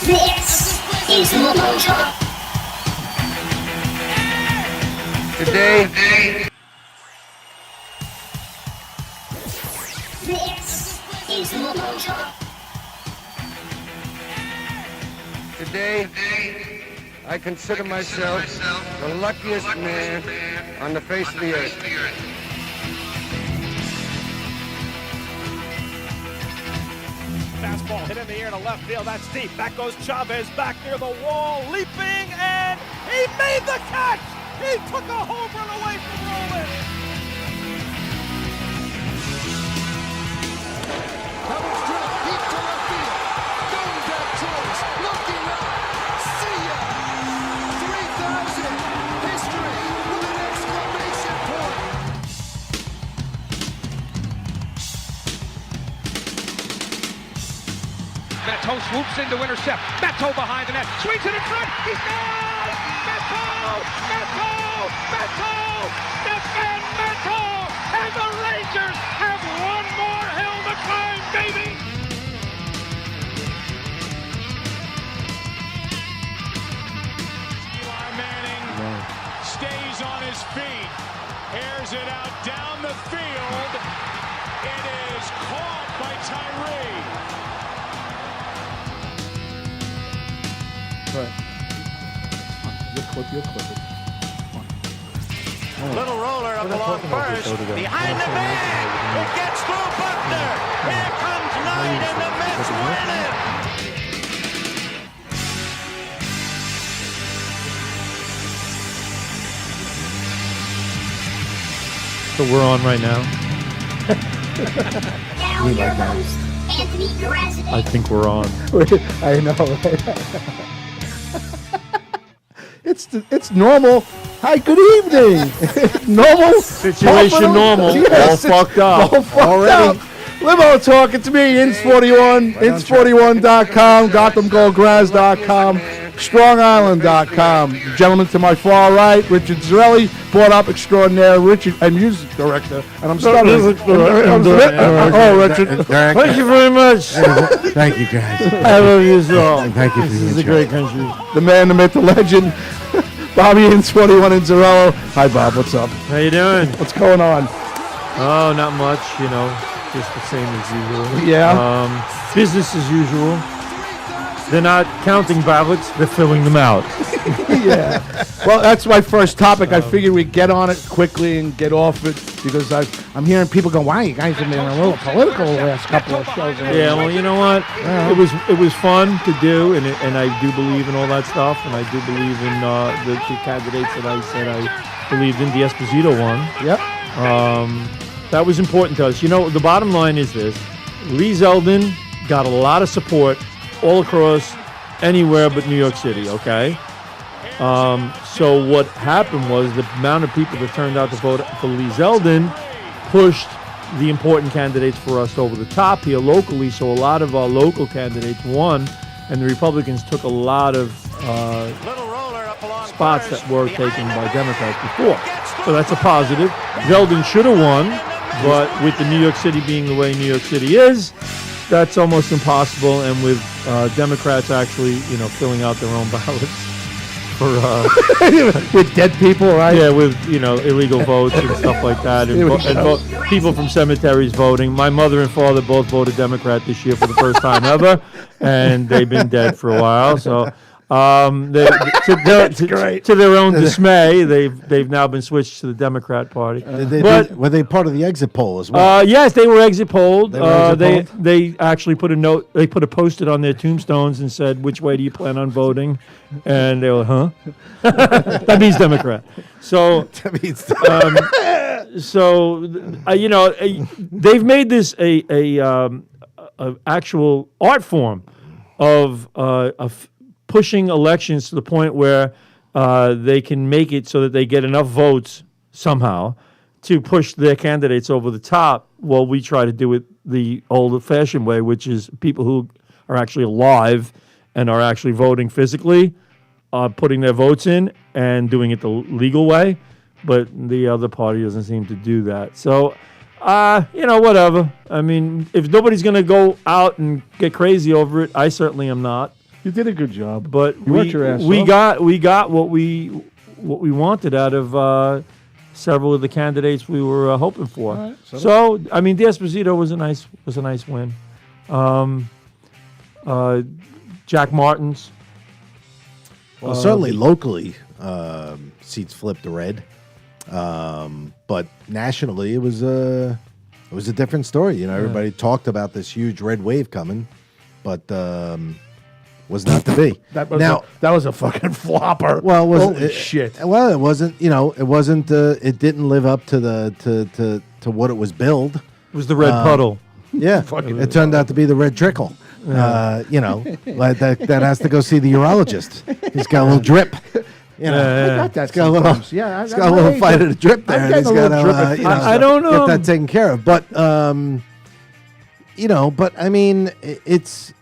This is Limo Talk. Today. This is Limo Talk. Today, I consider myself the luckiest man on the face of the earth. Fastball hit in the air to left field. That's deep. Back goes Chavez back near the wall, leaping, and he made the catch. He took a home run away from Roman. Covers drill deep to left field. Going back towards, looking up. See ya. 3,000. History with an exclamation point. Matto swoops in to intercept. Matto behind the net. Swings it in front. He's down! Matto! Matto! Matto! Stefan Matto! And the Rangers have one more hill to climb, baby! Eli Manning stays on his feet. Airs it out down the field. It is caught by Tyree. You'll clip it. Little roller up along first. Behind the bag. It gets through Buckner. Here comes Knight, and the Mets win it. So we're on right now. Now your host, Anthony Grassi. I think we're on. I know. It's normal. Hi, good evening. Normal Situation normal. Yes, All fucked up. All fucked Already. up. Limo Talk, it's me, Ince41, Ince41.com, GothamGoldGraz.com, StrongIsland.com. The gentleman to my far right, Richard Zarelli, brought up extraordinaire, Richard, and music director, and I'm stuttering. Oh, Richard. Thank you very much. Thank you, guys. I love you so. Thank you for This the is a intro. great country. The man, the myth, the legend, Bobby Ince41 in Zarello. Hi, Bob, what's up? How you doing? What's going on? Oh, not much, just the same as usual. Yeah. Business as usual. They're not counting ballots, they're filling them out. Yeah. Well, that's my first topic. I figured we'd get on it quickly and get off it because I'm hearing people go, "Wow, you guys have been a little political the last couple of shows." Yeah, well, you know what? It was fun to do, and I do believe in all that stuff, and I do believe in the candidates that I said I believed in. The Esposito one. Yep. That was important to us. The bottom line is this. Lee Zeldin got a lot of support all across anywhere but New York City, okay? So what happened was the amount of people that turned out to vote for Lee Zeldin pushed the important candidates for us over the top here locally, so a lot of our local candidates won, and the Republicans took a lot of spots that were taken by Democrats before. So that's a positive. Zeldin should have won, but with the New York City being the way New York City is, that's almost impossible. And with Democrats actually, filling out their own ballots for with dead people, right? Yeah, with illegal votes and stuff like that, and people from cemeteries voting. My mother and father both voted Democrat this year for the first time ever, and they've been dead for a while. So. To their own dismay, they've now been switched to the Democrat Party. Were they part of the exit poll as well? Yes, they were exit polled. They actually put a note. They put a post-it on their tombstones and said, "Which way do you plan on voting?" And they were, "Huh?" That means Democrat. So That means they've made this a actual art form of pushing elections to the point where they can make it so that they get enough votes somehow to push their candidates over the top, while we try to do it the old-fashioned way, which is people who are actually alive and are actually voting physically, putting their votes in and doing it the legal way. But the other party doesn't seem to do that. So, whatever. I mean, if nobody's going to go out and get crazy over it, I certainly am not. You did a good job. But You worked your ass we off. got what we wanted out of several of the candidates we were hoping for. All right, so I mean, D'Esposito was a nice win. Jack Martins. Well, certainly locally, seats flipped to red, but nationally, it was a different story. You know, everybody talked about this huge red wave coming, but was not to be. That was a fucking flopper. Well, Holy shit. Well, it wasn't. You know, it wasn't. It didn't live up to to what it was billed. It was the red puddle. Yeah, it turned out to be the red trickle. You know, like that has to go see the urologist. He's got a little drip. You know, I got that he's got a little, sometimes. Yeah, he's got a little fight of the drip there. And he's got to, I don't know. get that taken care of. But you know, but I mean, it's.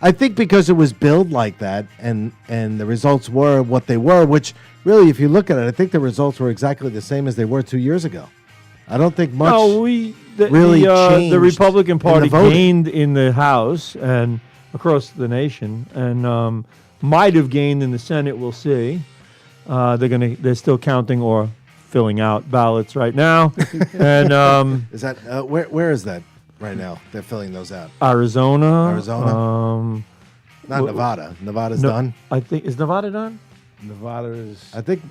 I think because it was billed like that, and the results were what they were. Which really, if you look at it, I think the results were exactly the same as they were 2 years ago. I don't think much. No, really changed the Republican Party in the voting. gained in the House and across the nation, and might have gained in the Senate. We'll see. They're still counting or filling out ballots right now, and Is that where is that right now? They're filling those out. Arizona, Not Nevada. Nevada's done. I think is Nevada done. Nevada is. I think.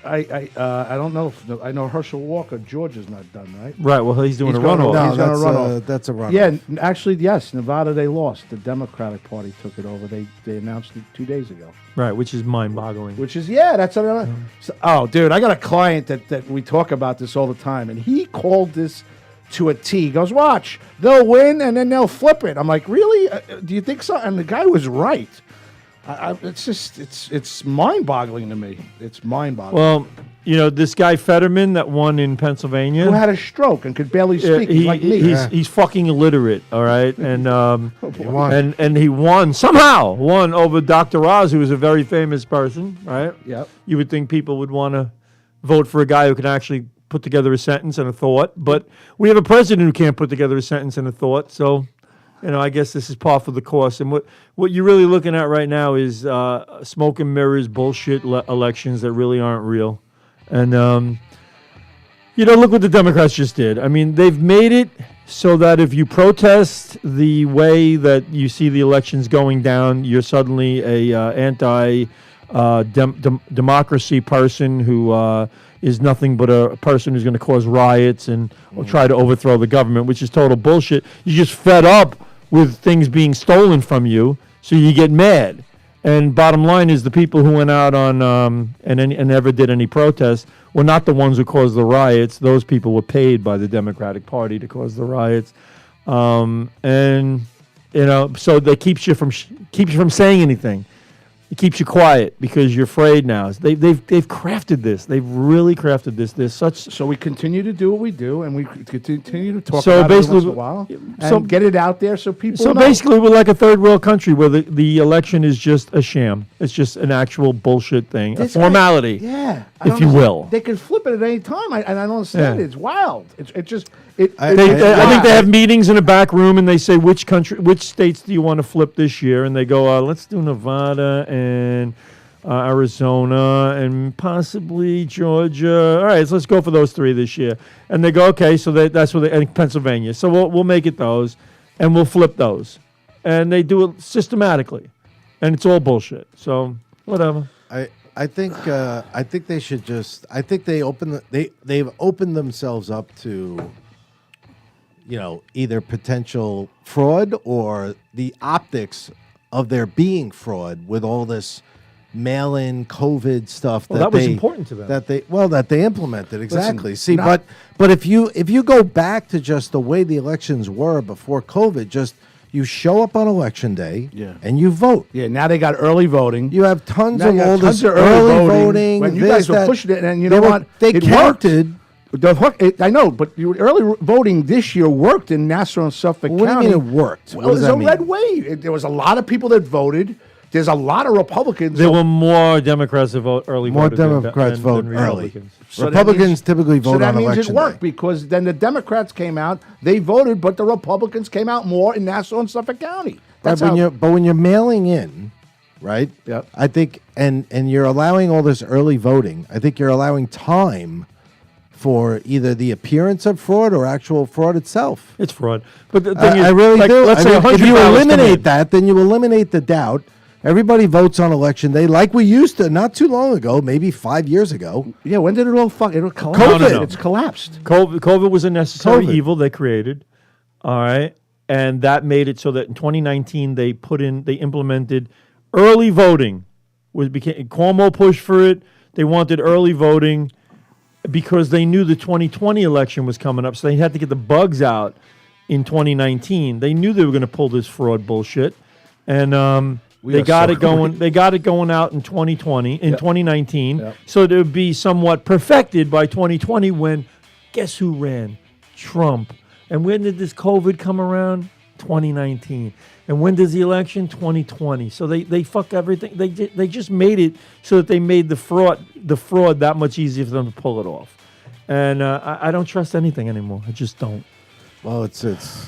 I don't know. I know Herschel Walker, Georgia's not done, right? Right. Well, he's doing He's a going to- runoff. no, No, he's gonna run off. that's a runoff. Yeah, actually, yes. Nevada, they lost. The Democratic Party took it over. They announced it 2 days ago. Right, which is mind-boggling. Which is, that's another. So, oh, dude, I got a client that we talk about this all the time, and he called this to a T. He goes, watch, they'll win, and then they'll flip it. I'm like, really? Do you think so? And the guy was right. It's just, it's mind-boggling to me. It's mind-boggling. Well, you know, this guy Fetterman that won in Pennsylvania. Who had a stroke and could barely speak, he's like me. He's fucking illiterate, all right, and He won. and he won over Dr. Oz, who was a very famous person, right? Yep. You would think people would want to vote for a guy who can actually put together a sentence and a thought, but we have a president who can't put together a sentence and a thought, so. You know, I guess this is par for the course. And what you're really looking at right now is smoke and mirrors, bullshit elections that really aren't real. And, you know, look what the Democrats just did. I mean, they've made it so that if you protest the way that you see the elections going down, you're suddenly a anti-democracy person who is nothing but a person who's going to cause riots and try to overthrow the government, which is total bullshit. You're just fed up with things being stolen from you, so you get mad. And bottom line is the people who went out on and never did any protests were not the ones who caused the riots. Those people were paid by the Democratic Party to cause the riots, and you know, so that keeps you from saying anything. It keeps you quiet because you're afraid now. They've crafted this. They've really crafted this. There's such. So we continue to do what we do, and we continue to talk So about it every once basically- in a while, so- and get it out there so people So know. basically, we're like a third world country where the election is just a sham. It's just an actual bullshit thing, This a formality, yeah, I if don't you understand. will. They can flip it at any time, and I don't understand Yeah. it. It's wild. It just. I I think they have meetings in a back room and they say which states do you want to flip this year, and they go, let's do Nevada and Arizona and possibly Georgia. All right, so let's go for those three this year. And they go, okay, so that's what and Pennsylvania. So we'll make it those, and we'll flip those, and they do it systematically, and it's all bullshit. So whatever. I think they should just. I think they've opened themselves up to, you know, either potential fraud or the optics of there being fraud with all this mail-in COVID stuff. Well, that was important to them. That they implemented exactly. See, not- but if you go back to just the way the elections were before COVID, just you show up on election day, Yeah. and you vote. Yeah, now they got early voting. You have tons Now of you got all tons this of early voting. When you this, guys were that. pushing it, and you They know were- what? They It counted. I know, but early voting this year worked in Nassau and Suffolk What do you County. mean it worked? Well, What does there's that a mean? red wave. There was a lot of people that voted. There's a lot of Republicans. There were more Democrats that vote early. More voted than- Democrats than vote early. Republicans. So that Republicans means- typically vote so that on means election it worked day. because then the Democrats came out. They voted, but the Republicans came out more in Nassau and Suffolk County. Right, when you're mailing in, right? Yep. I think, and you're allowing all this early voting. I think you're allowing time for either the appearance of fraud or actual fraud itself. It's fraud. But the thing is, I really do. Let's I say mean, 100 if you ballots come in. eliminate that, then you eliminate the doubt. Everybody votes on election day like we used to not too long ago, maybe 5 years ago. Yeah, when did it all it collapse? COVID. No. It's collapsed. COVID was a necessary COVID. evil they created. All right. And that made it so that in 2019 they implemented early voting. Cuomo pushed for it. They wanted early voting because they knew the 2020 election was coming up. So they had to get the bugs out in 2019. They knew they were going to pull this fraud bullshit. And they got it going. They got it going out in 2019, so it would be somewhat perfected by 2020. When, guess who ran? Trump. And when did this COVID come around? 2019. And when does the election? 2020. So they fuck everything. They just made it so that they made the fraud that much easier for them to pull it off. And I don't trust anything anymore. I just don't. Well, it's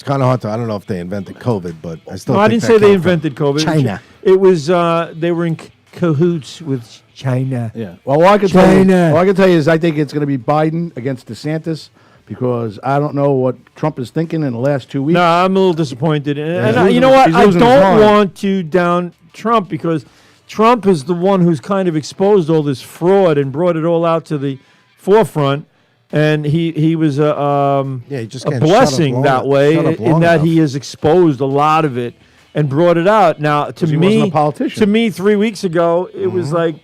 kind of hard to. I don't know if they invented COVID, but I still. No, I didn't say they invented COVID. China. It was they were in cahoots with China. Yeah. Well, all I can tell you is I think it's going to be Biden against DeSantis because I don't know what Trump is thinking in the last 2 weeks. No, I'm a little disappointed, and He's you know what? he's I losing his don't mind. want to down Trump because Trump is the one who's kind of exposed all this fraud and brought it all out to the forefront. And he was he just a can't shut blessing up that long- way shut up in long that enough. he has exposed a lot of it and brought it out. Now, to he me, wasn't a politician. to me, 3 weeks ago, it was like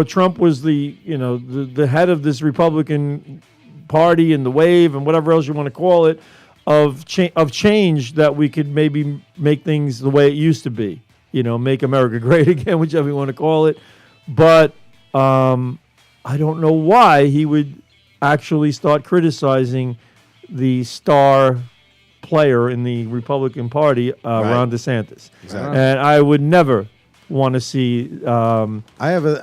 Trump was the head of this Republican Party and the wave and whatever else you want to call it of change that we could maybe make things the way it used to be. Make America great again, whichever you want to call it. But I don't know why he would actually start criticizing the star player in the Republican Party, Ron DeSantis. Exactly. And I would never want to see I have a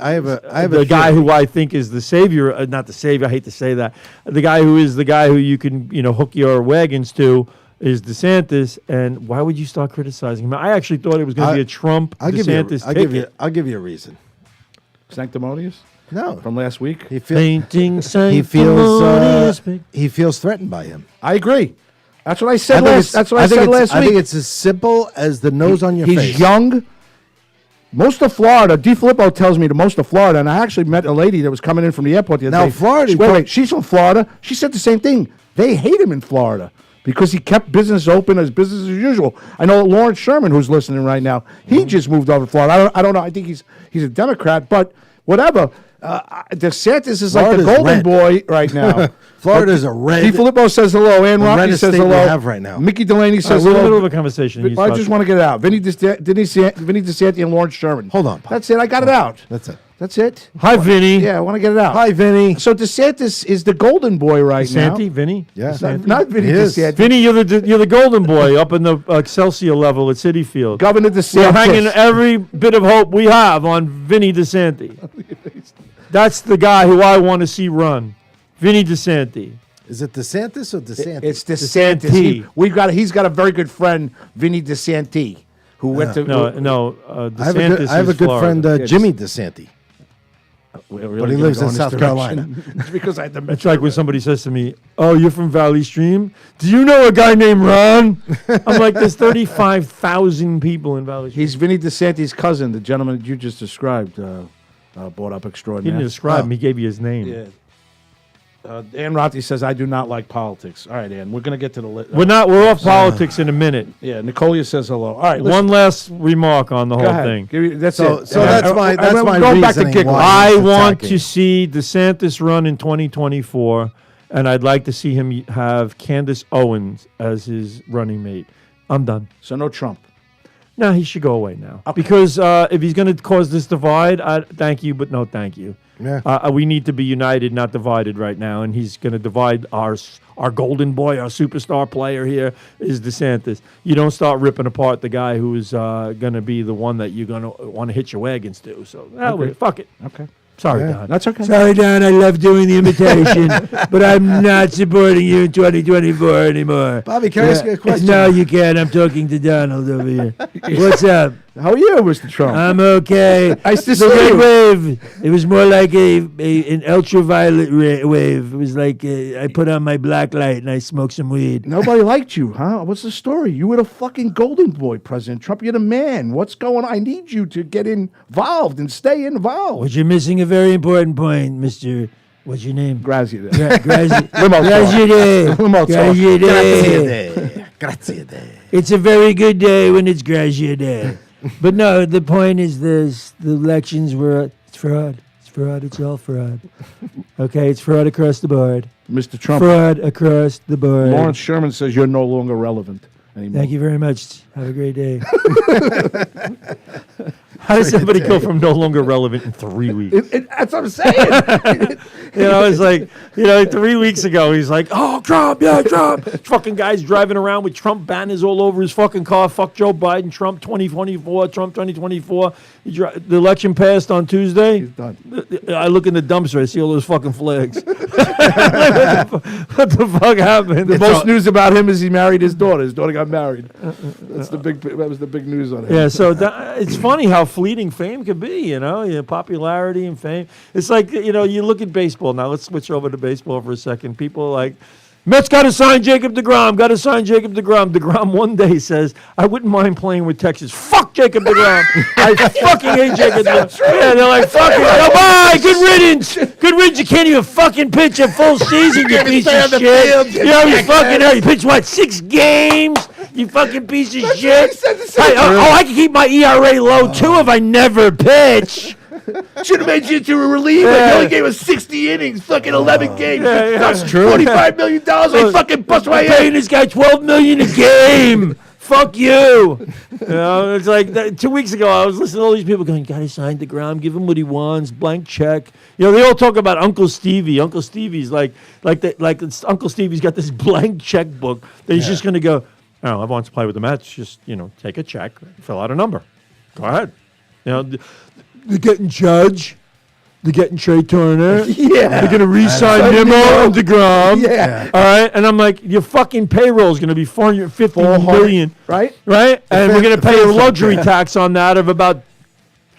the guy theory. who I think is the savior, not the savior, I hate to say that, the guy who you can hook your wagons to is DeSantis. And why would you start criticizing him? I actually thought it was going to be a Trump DeSantis ticket. I'll give you a reason. Sanctimonious? No, From last week? he feels Painting he feels threatened by him. I agree. That's what I said I think last I week. think it's as simple as the nose on your He's face. young. Most of Florida, DiFilippo tells me most of Florida, and I actually met a lady that was coming in from the airport the other Now, day. Florida- Wait, she's from Florida. She said the same thing. They hate him in Florida because he kept business open as business as usual. I know Lawrence Sherman, who's listening right now, he just moved over to Florida. I don't know. I think he's a Democrat, but whatever. DeSantis is like the Florida's golden red. boy right now. Florida's a red. DiFilippo says hello. Ann the Rocky reddest says state we hello. have right now. Mickey Delaney says We're in the hello. middle of a conversation. I just want to get it out. Vinny DeSantis and Lawrence Sherman. Hold on, Pop. That's it. I got it out. That's it. That's it. Hi, Vinny. Yeah, I want to get it out. Hi, Vinny. So DeSantis is the golden boy right Santi, Vinny? Yeah. now. Not Vinny He is. DeSantis. Vinny, you're the golden boy up in the Excelsior level at Citi Field. Governor We're DeSantis. hanging every bit of hope we have on Vinny DeSanti. That's the guy who I want to see run. Vinny DeSanti. Is it DeSantis or DeSantis? It's DeSantis. DeSanti. He's got a very good friend, Vinny DeSanti, who went to No. I have DeSantis I have a is good Florida. friend, Jimmy DeSanti. We're really But he gonna lives go in this South direction. Carolina. It's because I had to It's like when somebody says to me, "Oh, you're from Valley Stream? Do you know a guy named Ron?" I'm like, "There's 35,000 people in Valley Stream." He's Vinny DeSanti's cousin, the gentleman that you just described, brought up He extraordinaire. didn't describe him. He gave you his name. Yeah. Ann Rothi says, I do not like politics. All right, Ann, we're going to get to the list. We're off politics in a minute. Yeah, Nicolia says hello. All right, One last remark on the go whole ahead. thing. That's So- it. so that's my going back to reasoning giggle. why- I he's want attacking. to see DeSantis run in 2024, and I'd like to see him have Candace Owens as his running mate. I'm done. So no Trump. No, he should go away now. Because if he's going to cause this divide, thank you, but no thank you. Yeah. We need to be united, not divided right now, and he's going to divide our golden boy, our superstar player here is DeSantis. You don't start ripping apart the guy who is going to be the one that you're going to want to hitch your wagons to. So, fuck it. Okay. Sorry, Yeah, Don. that's okay. Sorry, Don. I love doing the imitation, but I'm not supporting you in 2024 anymore. Bobby, can I ask you a question? No, you can't. I'm talking to Donald over here. What's up? How are you, Mr. Trump? I'm okay. Nice to The see red you. wave. It was more like an ultraviolet wave. It was like I put on my black light and I smoked some weed. Nobody liked you, huh? What's the story? You were the fucking golden boy, President Trump. You're the man. What's going on? I need you to get involved and stay involved. But you're missing a very important point, Mister. What's your name? Grazie. Limo. Limo. Grazie day. It's a very good day when it's Gracia Day. But no, the point is this: the elections were it's fraud. It's fraud. It's all fraud. Okay, it's fraud across the board. Mr. Trump, Fraud across the board. Lawrence Sherman says you're no longer relevant anymore. Thank you very much. Have a great day. How does somebody go from no longer relevant in 3 weeks? That's what I'm saying. It's like, 3 weeks ago, he's like, oh, Trump, yeah, Trump. Fucking guy's driving around with Trump banners all over his fucking car. Fuck Joe Biden, Trump 2024, Trump 2024. The election passed on Tuesday. He's done. I look in the dumpster, I see all those fucking flags. What the fuck happened? The most news about him is he married his daughter. His daughter got married. That was the big news on him. Yeah, so it's funny how fleeting fame could be, popularity and fame. It's like, you look at baseball. Now, let's switch over to baseball for a second. People are like, Mets got to sign Jacob DeGrom. Got to sign Jacob DeGrom. DeGrom one day says, I wouldn't mind playing with Texas. Fuck Jacob DeGrom. I fucking hate Jacob DeGrom. Yeah, they're like, fuck it. Bye. Good riddance. Good riddance. You can't even fucking pitch a full season, you piece of shit. He's fucking hurt. You pitched, 6 games? You fucking piece of shit. I can keep my ERA low, too, if I never pitch. Should have made you into a reliever. Yeah. He only gave us 60 innings, fucking 11 games. Yeah. That's true. $45 million. I fucking bust my I'm head. paying this guy $12 million a game. Fuck you. It's like 2 weeks ago, I was listening to all these people going, gotta sign DeGrom, give him what he wants, blank check. They all talk about Uncle Stevie. Uncle Stevie's Uncle Stevie's got this blank checkbook that he's just going to go, oh, I want to play with the Mets. Just, take a check, fill out a number. Go ahead. They're getting Judge. They're getting Trey Turner. Yeah. They're going to re-sign Nemo and DeGrom. Yeah. All right. And I'm like, your fucking payroll is going to be $450 million. Right? Right? And we're going to pay a luxury tax on that of about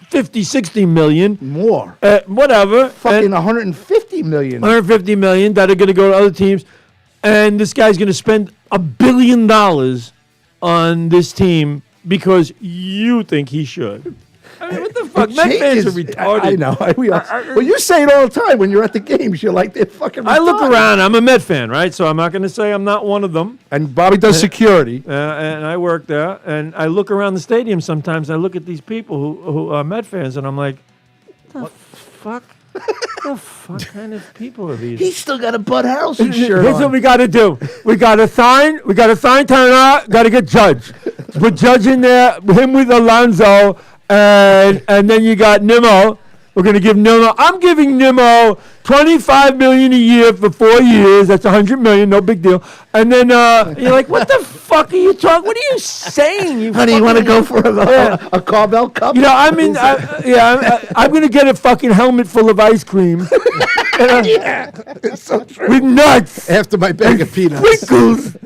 $50-60 million. More. Whatever. Fucking $150 million. $150 million that are going to go to other teams. And this guy's going to spend $1 billion on this team because you think he should. I mean, what the fuck? Met fans are retarded. I know. Well, you say it all the time when you're at the games. You're like, they're fucking retarded. I look around. I'm a Met fan, right? So I'm not going to say I'm not one of them. And Bobby does security. And I work there. And I look around the stadium sometimes. I look at these people who are Met fans, and I'm like, what the fuck? What the fuck kind of people are these? He's still got a Bud Harrelson shirt Here's on. what we got to do. We got to sign Turner. Got to get Judge. Put Judge in there. Him with Alonso. And then you got Nimmo. We're going to give Nimmo. I'm giving Nimmo $25 million a year for 4 years. That's $100 million. No big deal. And then you're like, what the fuck are you talking? What are you saying? Honey, you want to go for a Carvel Cup? I'm going to get a fucking helmet full of ice cream. Yeah, it's so true. With nuts. After my bag of peanuts. Sprinkles.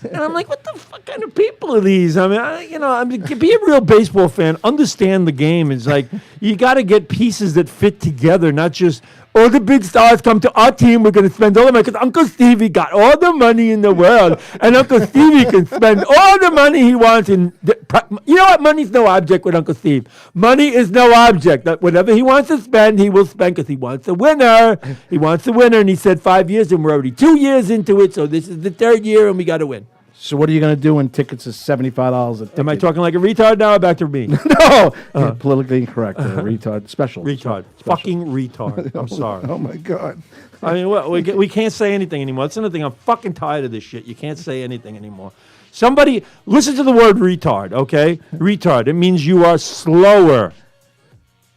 And I'm like, what the fuck kind of people are these? I mean, be a real baseball fan. Understand the game. It's like you got to get pieces that fit together, not just all the big stars come to our team. We're going to spend all the money because Uncle Stevie got all the money in the world, and Uncle Stevie can spend all the money he wants. You know what? Money's no object with Uncle Steve. Money is no object. That whatever he wants to spend, he will spend because he wants a winner. He wants a winner, and he said 5 years, and we're already 2 years into it. So this is the 3rd year, and we got to win. So what are you going to do when tickets are $75 a ticket? Am I talking like a retard now or back to me? No. Politically incorrect. Retard. Special. Retard. Fucking retard. I'm sorry. Oh, my God. I mean, we can't say anything anymore. That's another thing. I'm fucking tired of this shit. You can't say anything anymore. Somebody, listen to the word retard, okay? Retard. It means you are slower.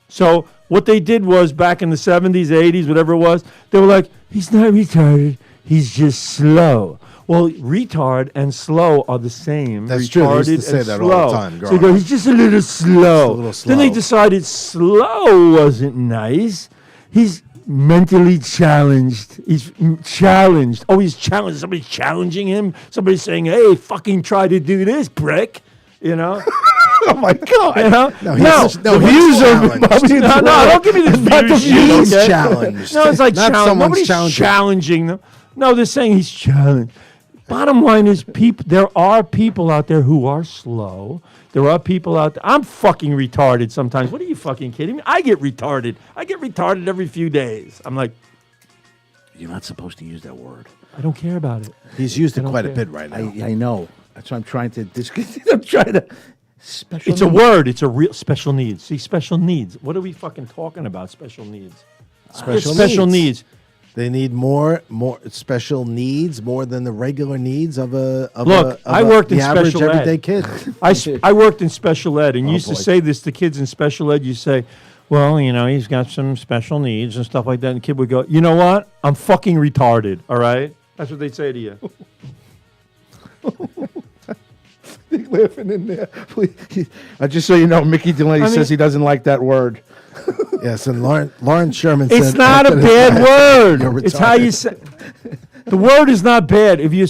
So what they did was back in the 70s, 80s, whatever it was, they were like, he's not retarded. He's just slow. Well, retard and slow are the same. That's retarded true. They used to say and that slow. all the time. So you go, he's just a little slow. a little Then they slow. decided slow wasn't nice. He's mentally challenged. He's challenged. Oh, he's challenged. Somebody's challenging him. Somebody's saying, "Hey, fucking try to do this, prick." You know. Oh my God! You know? The views of Bobby. No, don't give me this Not the views shit, views. okay? challenged. No, it's like Not challenge. someone's Nobody's challenging. challenging them. No, they're saying he's challenged. Bottom line is, there are people out there who are slow. There are people out there. I'm fucking retarded sometimes. What are you fucking kidding me? I get retarded. I get retarded every few days. I'm like, You're not supposed to use that word. I don't care about it. He's used it quite a care. bit right now. I know. That's why I'm trying to. I'm trying to. Special. It's a word. It's a real special needs. See, special needs. What are we fucking talking about? Special needs. Special needs. They need more special needs more than the regular needs of a. Look, I worked in the average special ed. everyday kid. I worked in special ed, and used to say this to kids in special ed. You say, well, you know, he's got some special needs and stuff like that. And the kid would go, you know what? I'm fucking retarded, all right? That's what they'd say to you. Laughing in there. Please. Just so you know, Mickey Delaney says he doesn't like that word. Yes, and Lauren Sherman said It's not a bad word. It's how you say. The word is not bad. If you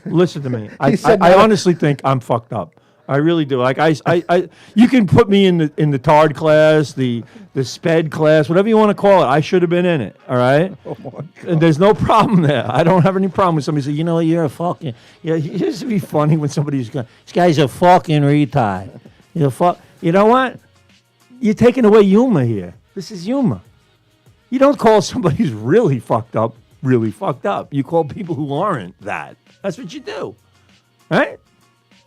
listen to me, I honestly think I'm fucked up. I really do. Like I you can put me in the TARD class, the SPED class, whatever you want to call it. I should have been in it. All right. Oh my God. And there's no problem there. I don't have any problem with somebody saying, you know, you're a fucking. Yeah, it used to be funny when somebody's going, this guy's a fucking retard. You know what? You're taking away humor here. This is humor. You don't call somebody who's really fucked up. You call people who aren't that. That's what you do. Right?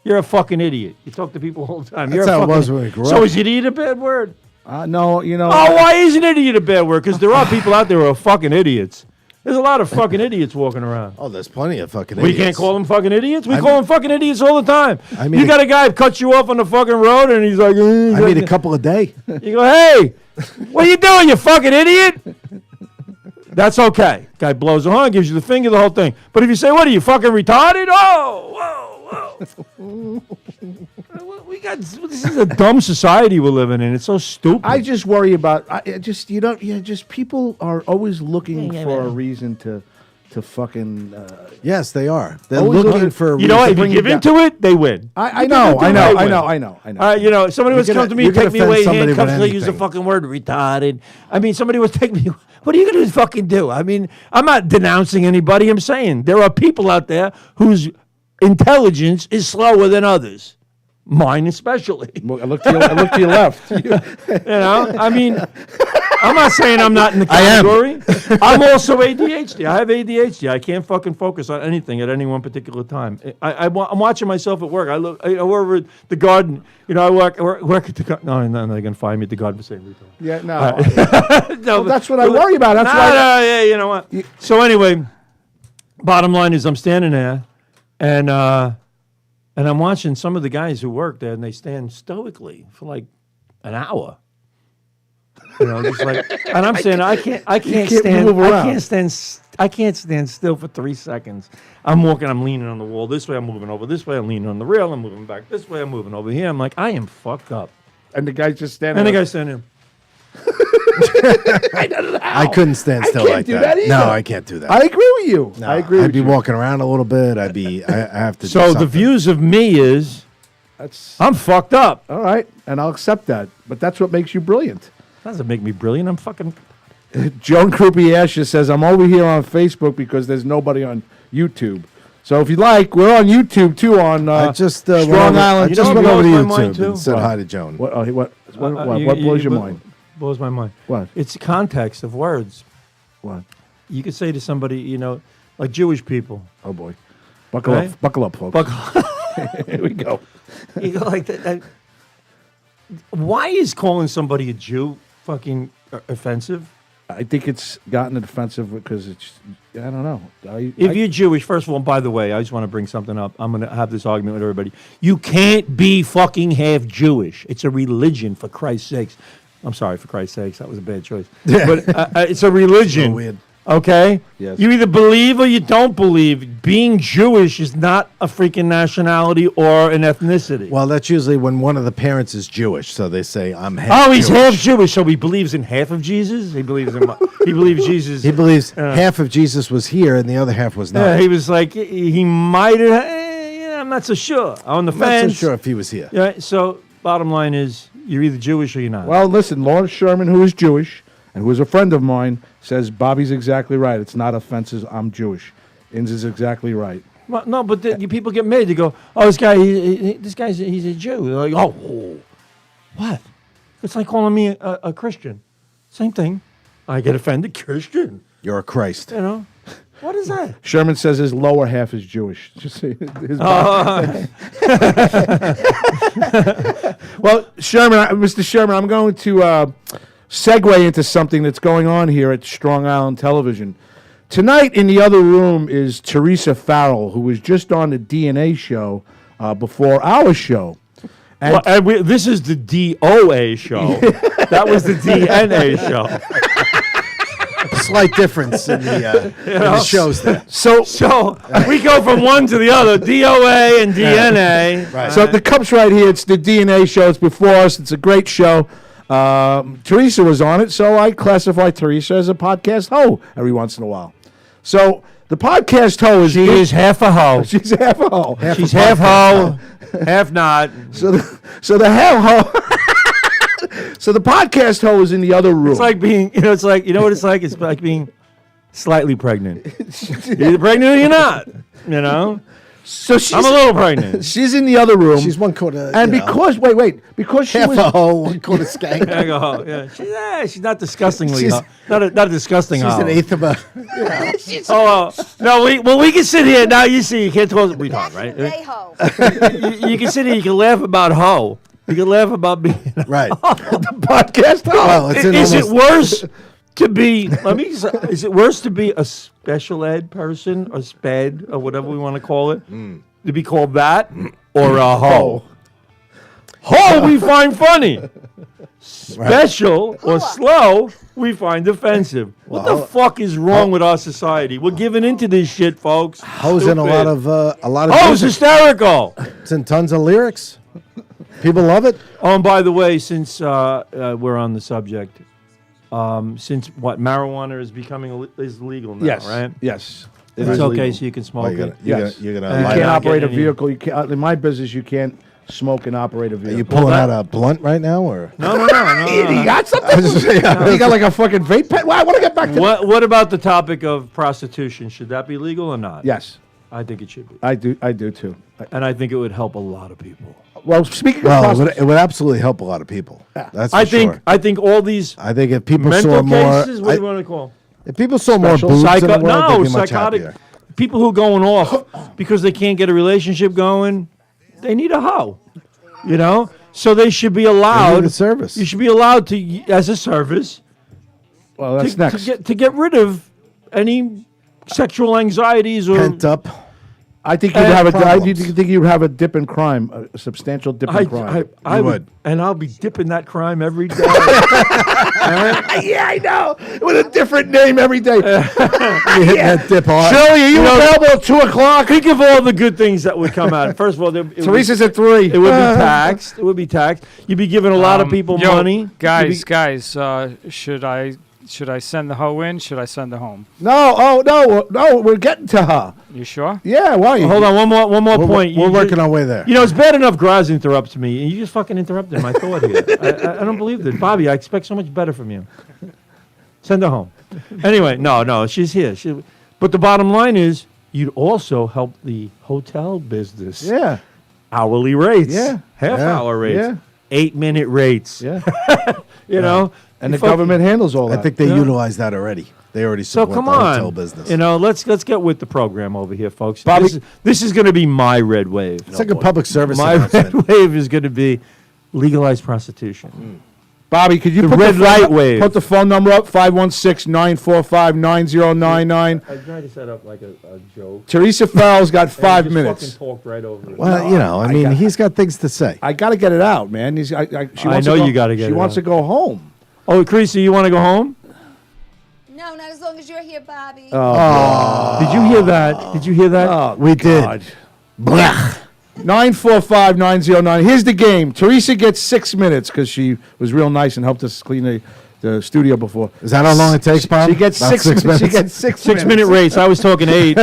You're a fucking idiot. You talk to people all the time. That's how it was when we grew up. So is idiot a bad word? No, you know. Oh, why is an idiot a bad word? Because there are people out there who are fucking idiots. There's a lot of fucking idiots walking around. Oh, there's plenty of fucking We idiots. can't call them fucking idiots. We call them fucking idiots all the time. I mean, you got a guy who cuts you off on the fucking road, and he's like, I mean, a couple a day. You go, hey, what are you doing, you fucking idiot? That's okay. Guy blows a horn, gives you the finger, the whole thing. But if you say, what are you, fucking retarded? Oh, whoa. This is a dumb society we're living in. It's so stupid. I just worry about. People are always looking for a reason to fucking. Yes, they are. They're Always looking for a You know what? reason. If you give into it, they win. I know. They win. All right, you know, somebody was coming to me, you're gonna take me away, offend somebody handcuffs, with they use the anything. fucking word retarded. I mean, somebody was taking me. What are you going to fucking do? I mean, I'm not denouncing anybody. I'm saying there are people out there whose intelligence is slower than others. Mine especially. I look to your left. You know, I mean, I'm not saying I'm not in the category. I'm also ADHD. I have ADHD. I can't fucking focus on anything at any one particular time. I'm watching myself at work. I work over at the garden. You know, I work at the garden. No, they're going to find me at the garden for saying retard. Yeah, no. No, that's what I worry about. That's why. Yeah, you know what? So anyway, bottom line is I'm standing there, and I'm watching some of the guys who work there, and they stand stoically for like an hour. You know, just like, and I'm saying I can't stand still for 3 seconds. I'm walking, I'm leaning on the wall this way, I'm moving over this way, I'm leaning on the rail, I'm moving back this way, I'm moving over here. I'm like, I am fucked up. And the guy's just standing. And the guy's standing there. I couldn't stand still can't like do that. that either. No, I can't do that. I agree with you. No, I agree. I'd be walking around a little bit. I have to. do So the something. views of me is I'm fucked up. All right, and I'll accept that. But that's what makes you brilliant. Doesn't make me brilliant. I'm fucking. Joan Krupiasha says, I'm over here on Facebook because there's nobody on YouTube. So if you like, we're on YouTube too on I just Strong went over, Island. I just You went know over to what blows my mind, YouTube too? and said hi to Joan. What blows your mind? Blows my mind. What? It's the context of words. What? You could say to somebody, you know, like Jewish people. Oh boy. Buckle Right? up. Buckle up, folks. Here we go. You go like that. Why is calling somebody a Jew fucking offensive? I think it's gotten offensive because it's, I don't know. If you're Jewish, first of all, by the way, I just want to bring something up. I'm going to have this argument with everybody. You can't be fucking half Jewish. It's a religion, for Christ's sakes. I'm sorry, for Christ's sakes. That was a bad choice. But it's a religion. So weird. Okay? Yes. You either believe or you don't believe. Being Jewish is not a freaking nationality or an ethnicity. Well, that's usually when one of the parents is Jewish, so they say, I'm half Oh, he's Jewish. half Jewish, so he believes in half of Jesus? He believes in he believes Jesus. He believes half of Jesus was here and the other half was not. Yeah, he was like, he might have, I'm not so sure. On the I'm not so fence. sure if he was here. Yeah, so bottom line is, you're either Jewish or you're not. Well, listen, Lawrence Sherman, who is Jewish and who is a friend of mine, says Bobby's exactly right. It's not offensive. I'm Jewish. Inz is exactly right. Well, no, but people get mad. They go, "Oh, this guy, he's a Jew." They're like, "Oh, what?" It's like calling me a Christian. Same thing. I get offended. Christian. You're a Christ. You know, what is that? Sherman says his lower half is Jewish. Just say his Well, Mr. Sherman, I'm going to segue into something that's going on here at Strong Island Television. Tonight in the other room is Teresa Farrell, who was just on the DNA show before our show. And This is the DOA show. That was the DNA show. Slight difference in the shows there. So we go from one to the other, DOA and DNA. Right. So the cup's right here. It's the DNA show. It's before us. It's a great show. Teresa was on it, so I classify Teresa as a podcast hoe every once in a while. So the podcast hoe is... She is half a hoe. She's half a hoe. She's half hoe, half not. So the half hoe... So the podcast hoe is in the other room. It's like being, what it's like? It's like being slightly pregnant. You're either pregnant or you're not, So I'm a little pregnant. She's in the other room. She's one quarter. And because she half was... a hoe, one quarter skank. I go, yeah. She's not disgustingly hoe. Not a disgusting She's hoe. an eighth of a. No, we can sit here. Now you see, you can't talk. We talk, right? Ho. You can sit here, you can laugh about hoe. You can laugh about being Right. the podcast hoe. Well, it's in Is it almost- worse to be? Is it worse to be a special ed person or sped or whatever we want to call it? To be called that or a hoe? Hoe we find funny. Special or slow we find offensive. What the fuck is wrong with our society? We're giving into this shit, folks. Hoes in a lot of Hoes music. hysterical. It's in tons of lyrics. People love it. Oh, and by the way, since we're on the subject, since marijuana is becoming is legal now, Yes. right? Yes. It's okay, so you can Oh, smoke you're it. gonna, you're Yes. gonna, you're You gonna You light can't up. operate a any- vehicle. You can't, in my business, you can't smoke and operate a Are vehicle. you pulling that- out a blunt right now, or? No. You got something? You got like a fucking vape pen? Well, I want to get back to What about the topic of prostitution? Should that be legal or not? Yes, I think it should be, I do too. and I think it would help a lot of people. Well, speaking of Well, prostitution, it would absolutely help a lot of people. That's for I think sure. I think all these I think if people mental saw more, cases. What do you want to call? if people saw more Special boobs in the world, No, they'd be much psychotic. happier. People who going off because they can't get a relationship going, they need a hoe. So they should be They allowed. need a service. You should be allowed to, as a service, well, that's next. to get rid of any sexual anxieties or Pent up. I think you'd have a dip in crime, a substantial dip in crime. I You would, would. and I'll be dipping that crime every day. Yeah, I know. With a different name every day. You hit that dip hard. Shirley, are you available at 2 o'clock? Think of all the good things that would come out. First of all, Teresa's at 3. It would be taxed. It would be taxed. You'd be giving a lot of people money. Guys, should I send the hoe in? Should I send her home? No, we're getting to her. You sure? Yeah, why? Hold on, one more point. We're working our way there. It's bad enough Graz interrupts me, and you just fucking interrupted my thought here. I don't believe that. Bobby, I expect so much better from you. Send her home. Anyway, no, she's here. But the bottom line is, you'd also help the hotel business. Yeah, Hourly rates. Yeah. Half-hour rates. yeah. 8-minute rates. yeah. And You the government handles all I that. think they Yeah. utilize that already. They already So support come the on, hotel business. Let's get with the program over here, folks. Bobby- This is going to be my red wave. It's like a public service My announcement. red wave is going to be legalized prostitution. Bobby, could you The put red phone- light wave. Put the phone number up, 516-945-9099. I tried to set up like a joke. Teresa Farrell's got 5 minutes. Talked right over it. Well, I mean, he's got things to say. I got to get it out, man. She I wants know to go, you gotta get She it wants out. to go home. Oh, Creasy, you want to go home? No, not as long long as you're here, Bobby. Did you hear that? Did you hear that? Oh, We did. God. 945-909. Here's the game. Teresa gets 6 minutes because she was real nice and helped us clean the studio before. Is that how long it takes, Bob? She gets About 6 minutes. She gets 6 minutes. 6 minute race. I was talking 8.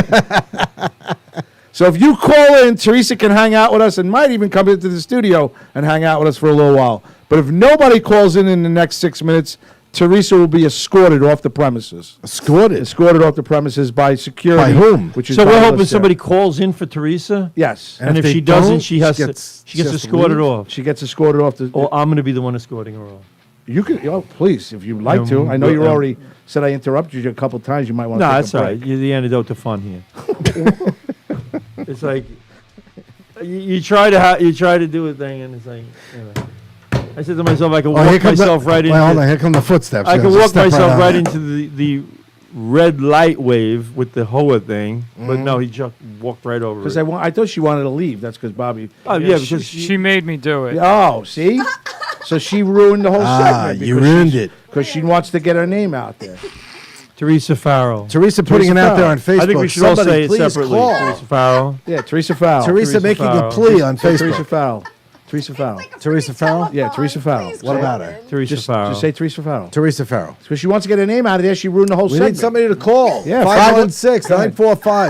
So if you call in, Teresa can hang out with us and might even come into the studio and hang out with us for a little while. But if nobody calls in the next 6 minutes, Teresa will be escorted off the premises. Escorted? Escorted off the premises by security. By whom? Which is So we're by hoping us there. somebody calls in for Teresa. Yes. And if they she doesn't, don't, she has she to. gets- She gets she has to escorted leave? off. She gets escorted off the... Or I'm going to be the one escorting her off. You can... Oh, please, if you'd like to. I know you already said I interrupted you a couple times. You might want to No, take that's a all break. right. You're the antidote to fun here. It's like you try to do a thing, and it's like. Anyway. I said to myself, I can walk myself right into. Hold on, here come the footsteps. I Yeah, can just walk step myself out. right into the red light wave with the hoa thing, but no, he just walked right over Because it. I thought she wanted to leave. That's because Bobby... Oh yeah, because She made me do it. Oh, see? So she ruined the whole segment. You ruined it. Because she wants to get her name out there. Teresa Farrell. Teresa putting it out there on Facebook. I think we should all Somebody say it please separately. call. Teresa Farrell. Yeah, Teresa Farrell. Teresa making Farrell. a plea on Say Teresa Facebook. Farrell. Teresa Farrell. Teresa Farrell? Yeah, Teresa Farrell. What about her? Teresa Farrell. Just say Teresa Farrell. Teresa Farrell. Because she wants to get her name out of there. She ruined the whole We segment. need somebody to call. Yeah,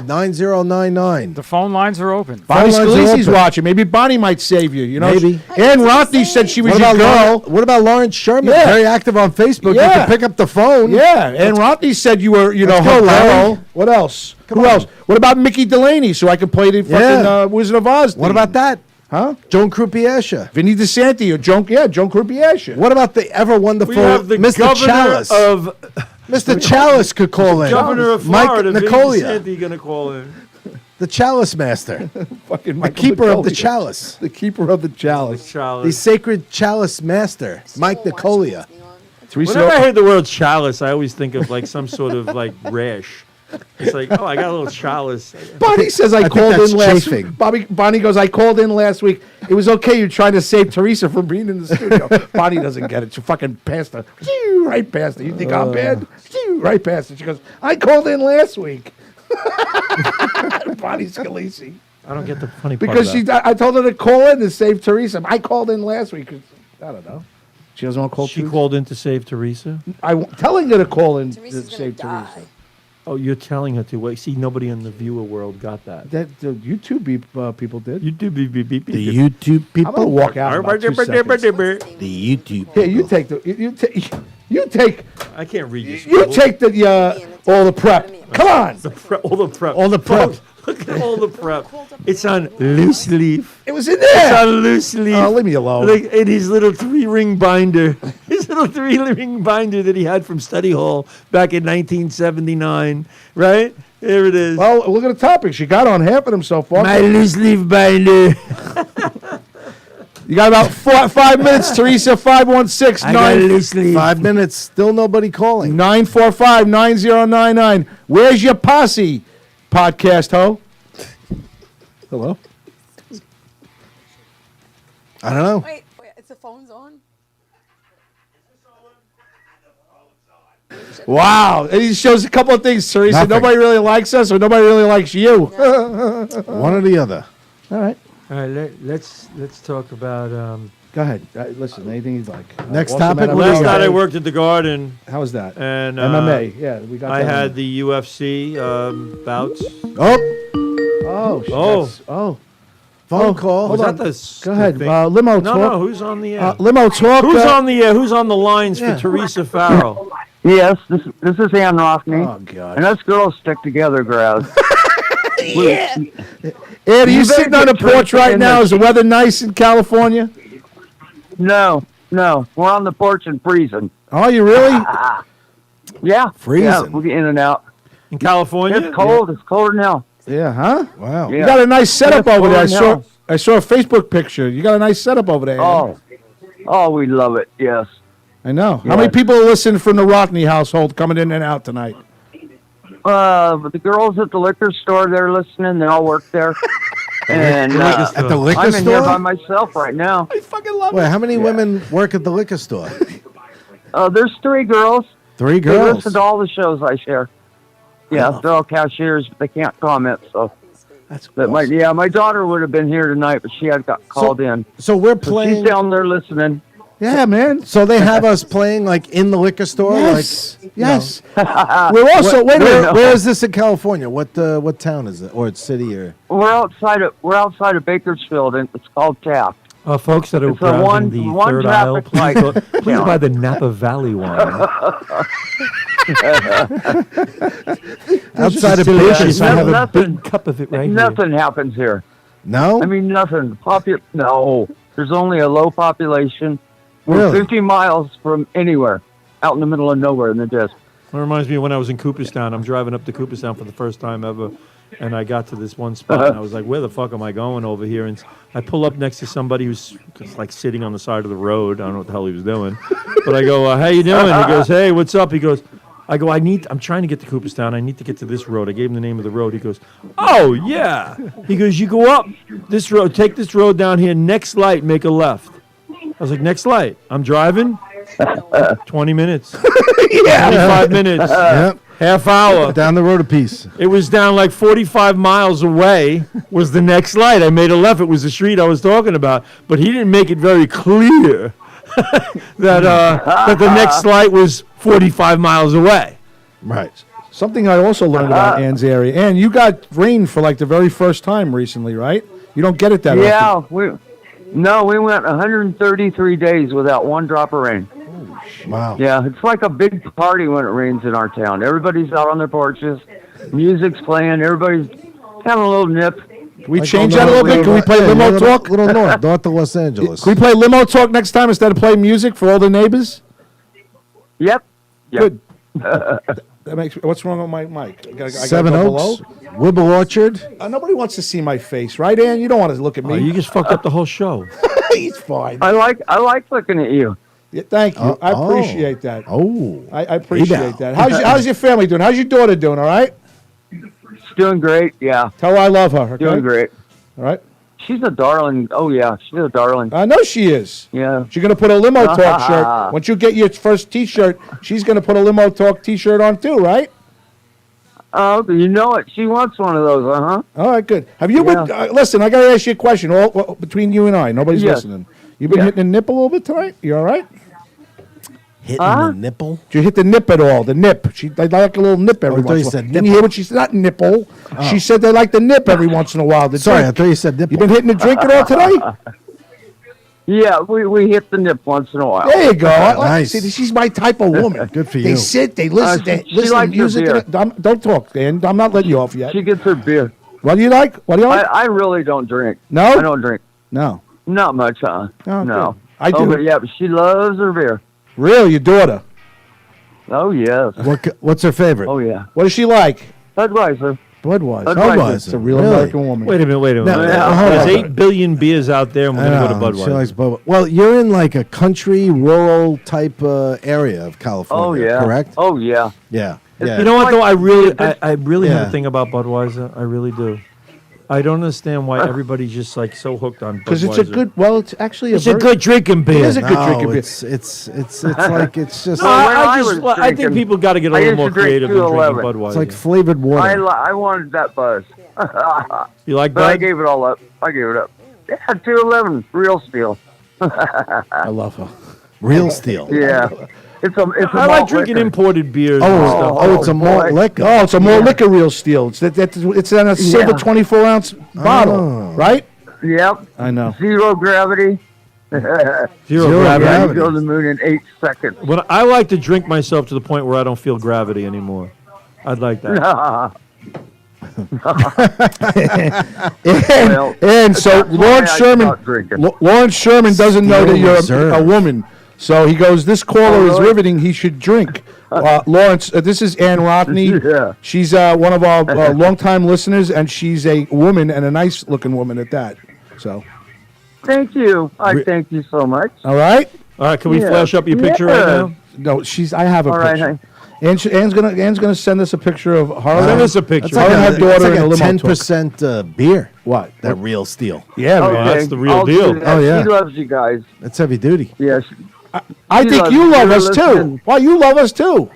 516-945-9099. The phone lines are open. Bonnie Phone lines are Scalise's open. watching. Maybe Bonnie might save you. You know, Maybe. Ann Rothney said she was What your about, girl. what about Lawrence Sherman? Yeah. Very active on Facebook. Yeah. You can pick up the phone. Yeah, Ann Rothney said you were, you know, Let's go, her Larry. girl. What else? Come Who on. else? What about Mickey Delaney so I can play the fucking Yeah. Wizard of Oz? What theme? about that? Huh? Joan Croupier. Vinny DeSanti or Joan Croupier. What about the ever wonderful We have the Mr. governor Chalice? of Mr. Chalice could call in. governor of Mike Florida. Nicolia, Vinny DeSanti gonna call in. the Chalice Master, Fucking the Michael keeper of the Nicolia. chalice, The keeper of the chalice. the Chalice. sacred chalice master, Mike Nicolia. Teresa, Whenever I hear the word chalice, I always think of like some sort of like rash. It's like, oh, I got a little chalice. Bonnie says I think called that's in last chafing. week. Bonnie goes, I called in last week. It was okay. You're trying to save Teresa from being in the studio. Bonnie doesn't get it. She fucking passed her. Phew, right past her. You think I'm bad? Phew, right past her. She goes, I called in last week. Bonnie Scalise. I don't get the funny part. Because of that. I told her to call in to save Teresa. I called in last week. 'Cause I don't know. She doesn't want to call She Teresa. called in to save Teresa. I'm telling her to call in Teresa's to gonna save die. Teresa. Oh, you're telling her to wait. See, nobody in the viewer world got that. That the YouTube people did. You do beep beep beep beep. The YouTube I'm gonna people. walk out. In about 2 seconds. The YouTube. Here, you take the you take I can't read this. you take the all the prep. Come on. All the prep. All the prep. Folks, look at all the prep. It's on loose leaf. It was in It's there. on loose leaf. Oh, leave me alone. Like in his little 3-ring binder. His little 3-ring binder that he had from study hall back in 1979. Right? There it is. Well, look at the topics. You got on half of them so far. My loose leaf binder. You got about 5 minutes, Teresa. I got 516-945-9099. loose leaf. 5 minutes. Still nobody calling. 945-9099. Where's your posse, podcast ho? Hello. I don't know. Wait, it's the phone's on? Wow. And he shows a couple of things, Teresa. Nothing. Nobody really likes us or nobody really likes you. One or the other. All right. All right, let's talk about. Go ahead. Listen, anything you'd like. Next Awesome topic, MMA. what do you Last got? night I worked at the Garden How was that? and MMA. Yeah, we got I that had on the UFC bouts. Oh, there. Oh. phone call. hold Was on. that the Go ahead. thing? Limo No, talk. no. Who's on the air? Limo talk. Who's on the air? Who's on the lines for Teresa Farrell? Yes, this is Ann Rothney. Oh, God. And us girls stick together, Graz. Eddie, you You sitting better on the get porch Teresa right in now? there. Is the weather nice in California? No, we're on the porch and freezing. Oh, you really? Yeah, Freezing. Yeah, we'll get in and out. In California? It's cold. It's colder now. Yeah, huh? Wow. You Yeah. got a nice setup It's over there. cold now. I saw a Facebook picture. You got a nice setup over there. Eddie. Oh, we love it. Yes. I know. How Yeah. many people are listening from the Rothney household coming in and out tonight? But the girls at the liquor store, they're listening. They all work there. And At the liquor I'm in here by store? myself right now. I fucking love Wait, how many women work at the liquor store? There's 3 girls. 3 They girls. listen to all the shows I share. Yeah, they're all cashiers, but they can't comment. So That's but awesome. my daughter would have been here tonight, but she had got called in. So we're So playing. she's down there listening. Yeah, man. So they have us playing like in the liquor store. Yes. Like, Yes. We're also wait a minute. Where is this in California? What town is it, or it's city or? We're outside of Bakersfield, and it's called Taft. Folks that are It's a browsing the one third aisle, traffic please, light. please buy the Napa Valley wine. Outside of delicious. I have a Nothing- big cup of it right here. Nothing happens here. No. I mean, nothing. No. There's only a low population. We're Really? 50 miles from anywhere, out in the middle of nowhere in the desert. It reminds me of when I was in Cooperstown. I'm driving up to Cooperstown for the first time ever, and I got to this one spot, and I was like, where the fuck am I going over here? And I pull up next to somebody who's just like sitting on the side of the road. I don't know what the hell he was doing. But I go, how you doing? He goes, hey, what's up? He goes, I'm trying to get to Cooperstown. I need to get to this road. I gave him the name of the road. He goes, oh, yeah. He goes, you go up this road, take this road down here, next light, make a left. I was like, next light. I'm driving. 20 minutes. 25 minutes. Yep. Half hour. Down the road a piece. It was down like 45 miles away was the next light. I made a left. It was the street I was talking about. But he didn't make it very clear that the next light was 45 miles away. Right. Something I also learned about Ann's area. Ann, you got rain for like the very first time recently, right? You don't get it that often. Yeah, we went 133 days without one drop of rain. Wow. Yeah, it's like a big party when it rains in our town. Everybody's out on their porches, music's playing, everybody's having a little nip. Can we change that a little bit? Can we play limo talk? Little north of Los Angeles. Can we play limo talk next time instead of playing music for all the neighbors? Yep. Good. That makes. What's wrong with my mic? I gotta Seven go Oaks, below? Whibble Orchard. Nobody wants to see my face, right, Ann? You don't want to look at me. Oh, you just fucked up the whole show. He's fine. I like looking at you. Yeah, thank you. I appreciate that. Oh. I appreciate that. How's your family doing? How's your daughter doing? All right. She's doing great. Yeah. Tell her I love her. Okay? Doing great. All right. She's a darling. Oh yeah, she's a darling. I know she is. Yeah. She's gonna put a limo talk shirt. Once you get your first T-shirt, she's gonna put a limo talk T-shirt on too, right? Oh, you know it. She wants one of those, huh? All right, good. Have you been? Listen, I gotta ask you a question. All between you and I, nobody's listening. You been hitting the nip a little bit tonight? You all right? Hitting the nipple? Did you hit the nip at all? The nip. They like a little nip every I thought once you in a said while. Didn't you nipple. hear what she said? Not nipple. She said they like the nip every once in a while. The Sorry, I drink. thought you said nipple. You been hitting the drink at all today? Yeah, we hit the nip once in a while. There you go. Nice. See, she's my type of woman. Good for They you. sit, they listen, she they listen to likes her music. beer. Don't talk, Dan. I'm not letting you off yet. She gets her beer. What do you like? What do you like? I really don't drink. No? I don't drink. No. Not much, huh? Oh, No. good. I do. Oh, but yeah, but she loves her beer. Really, your daughter? Oh, yes. What's her favorite? Oh, yeah. What does she like? Budweiser. Budweiser. Budweiser. It's a real Really? American woman. Wait a minute. No, There's 8 billion beers out there, and we're going to go to She Budweiser. likes Bubba. Well, you're in like a country, rural type area of California. Oh, yeah. Correct? Oh, yeah. Yeah. Yeah. You know what, though? I really have Yeah. a thing about Budweiser. I really do. I don't understand why everybody's just like so hooked on Budweiser. Because it's a good, it's actually It's a good drinking It beer. is a good drinking beer. It's like it's just No, when I I just was I think drinking, people got to get a I little used more to drink creative than drinking 211. Budweiser. it's like flavored water. I wanted that buzz. You like But I Bud? gave it all up. I gave it up. Yeah, 211, real steel. I love her. Real steel. Yeah. It's a I like malt drinking liquor. imported beers. and stuff. It's a malt boy. liquor. Oh, it's a more liquor real steel. It's it's in a silver 24-ounce bottle, right? Yep. I know. Zero gravity. Zero Zero gravity. Yeah, you gravity. go to the moon in 8 seconds. When I like to drink myself to the point where I don't feel gravity anymore. I'd like that. And so that's why Lawrence I Sherman, stopped drinking. Lawrence Sherman doesn't know that Steel you're Reserve. a woman. So he goes, this caller is really? riveting. He should drink. Lawrence, this is Ann Rothney. Yeah. She's one of our longtime listeners, and she's a woman and a nice-looking woman at that. So, Thank you. I thank you so much. all right? All right, can we Yeah. flash up your picture right Yeah. now? No, I have a All right, picture. honey. Ann's gonna send us a picture of her. Send us a picture. Her and her It's daughter like in a a limo 10% beer. What? That real steel. Yeah, man. Okay, that's the real I'll deal. do that. Oh, yeah. She loves you guys. That's heavy duty. Yes. I She think loves you you. love You're us too. listening. Well, you love us too.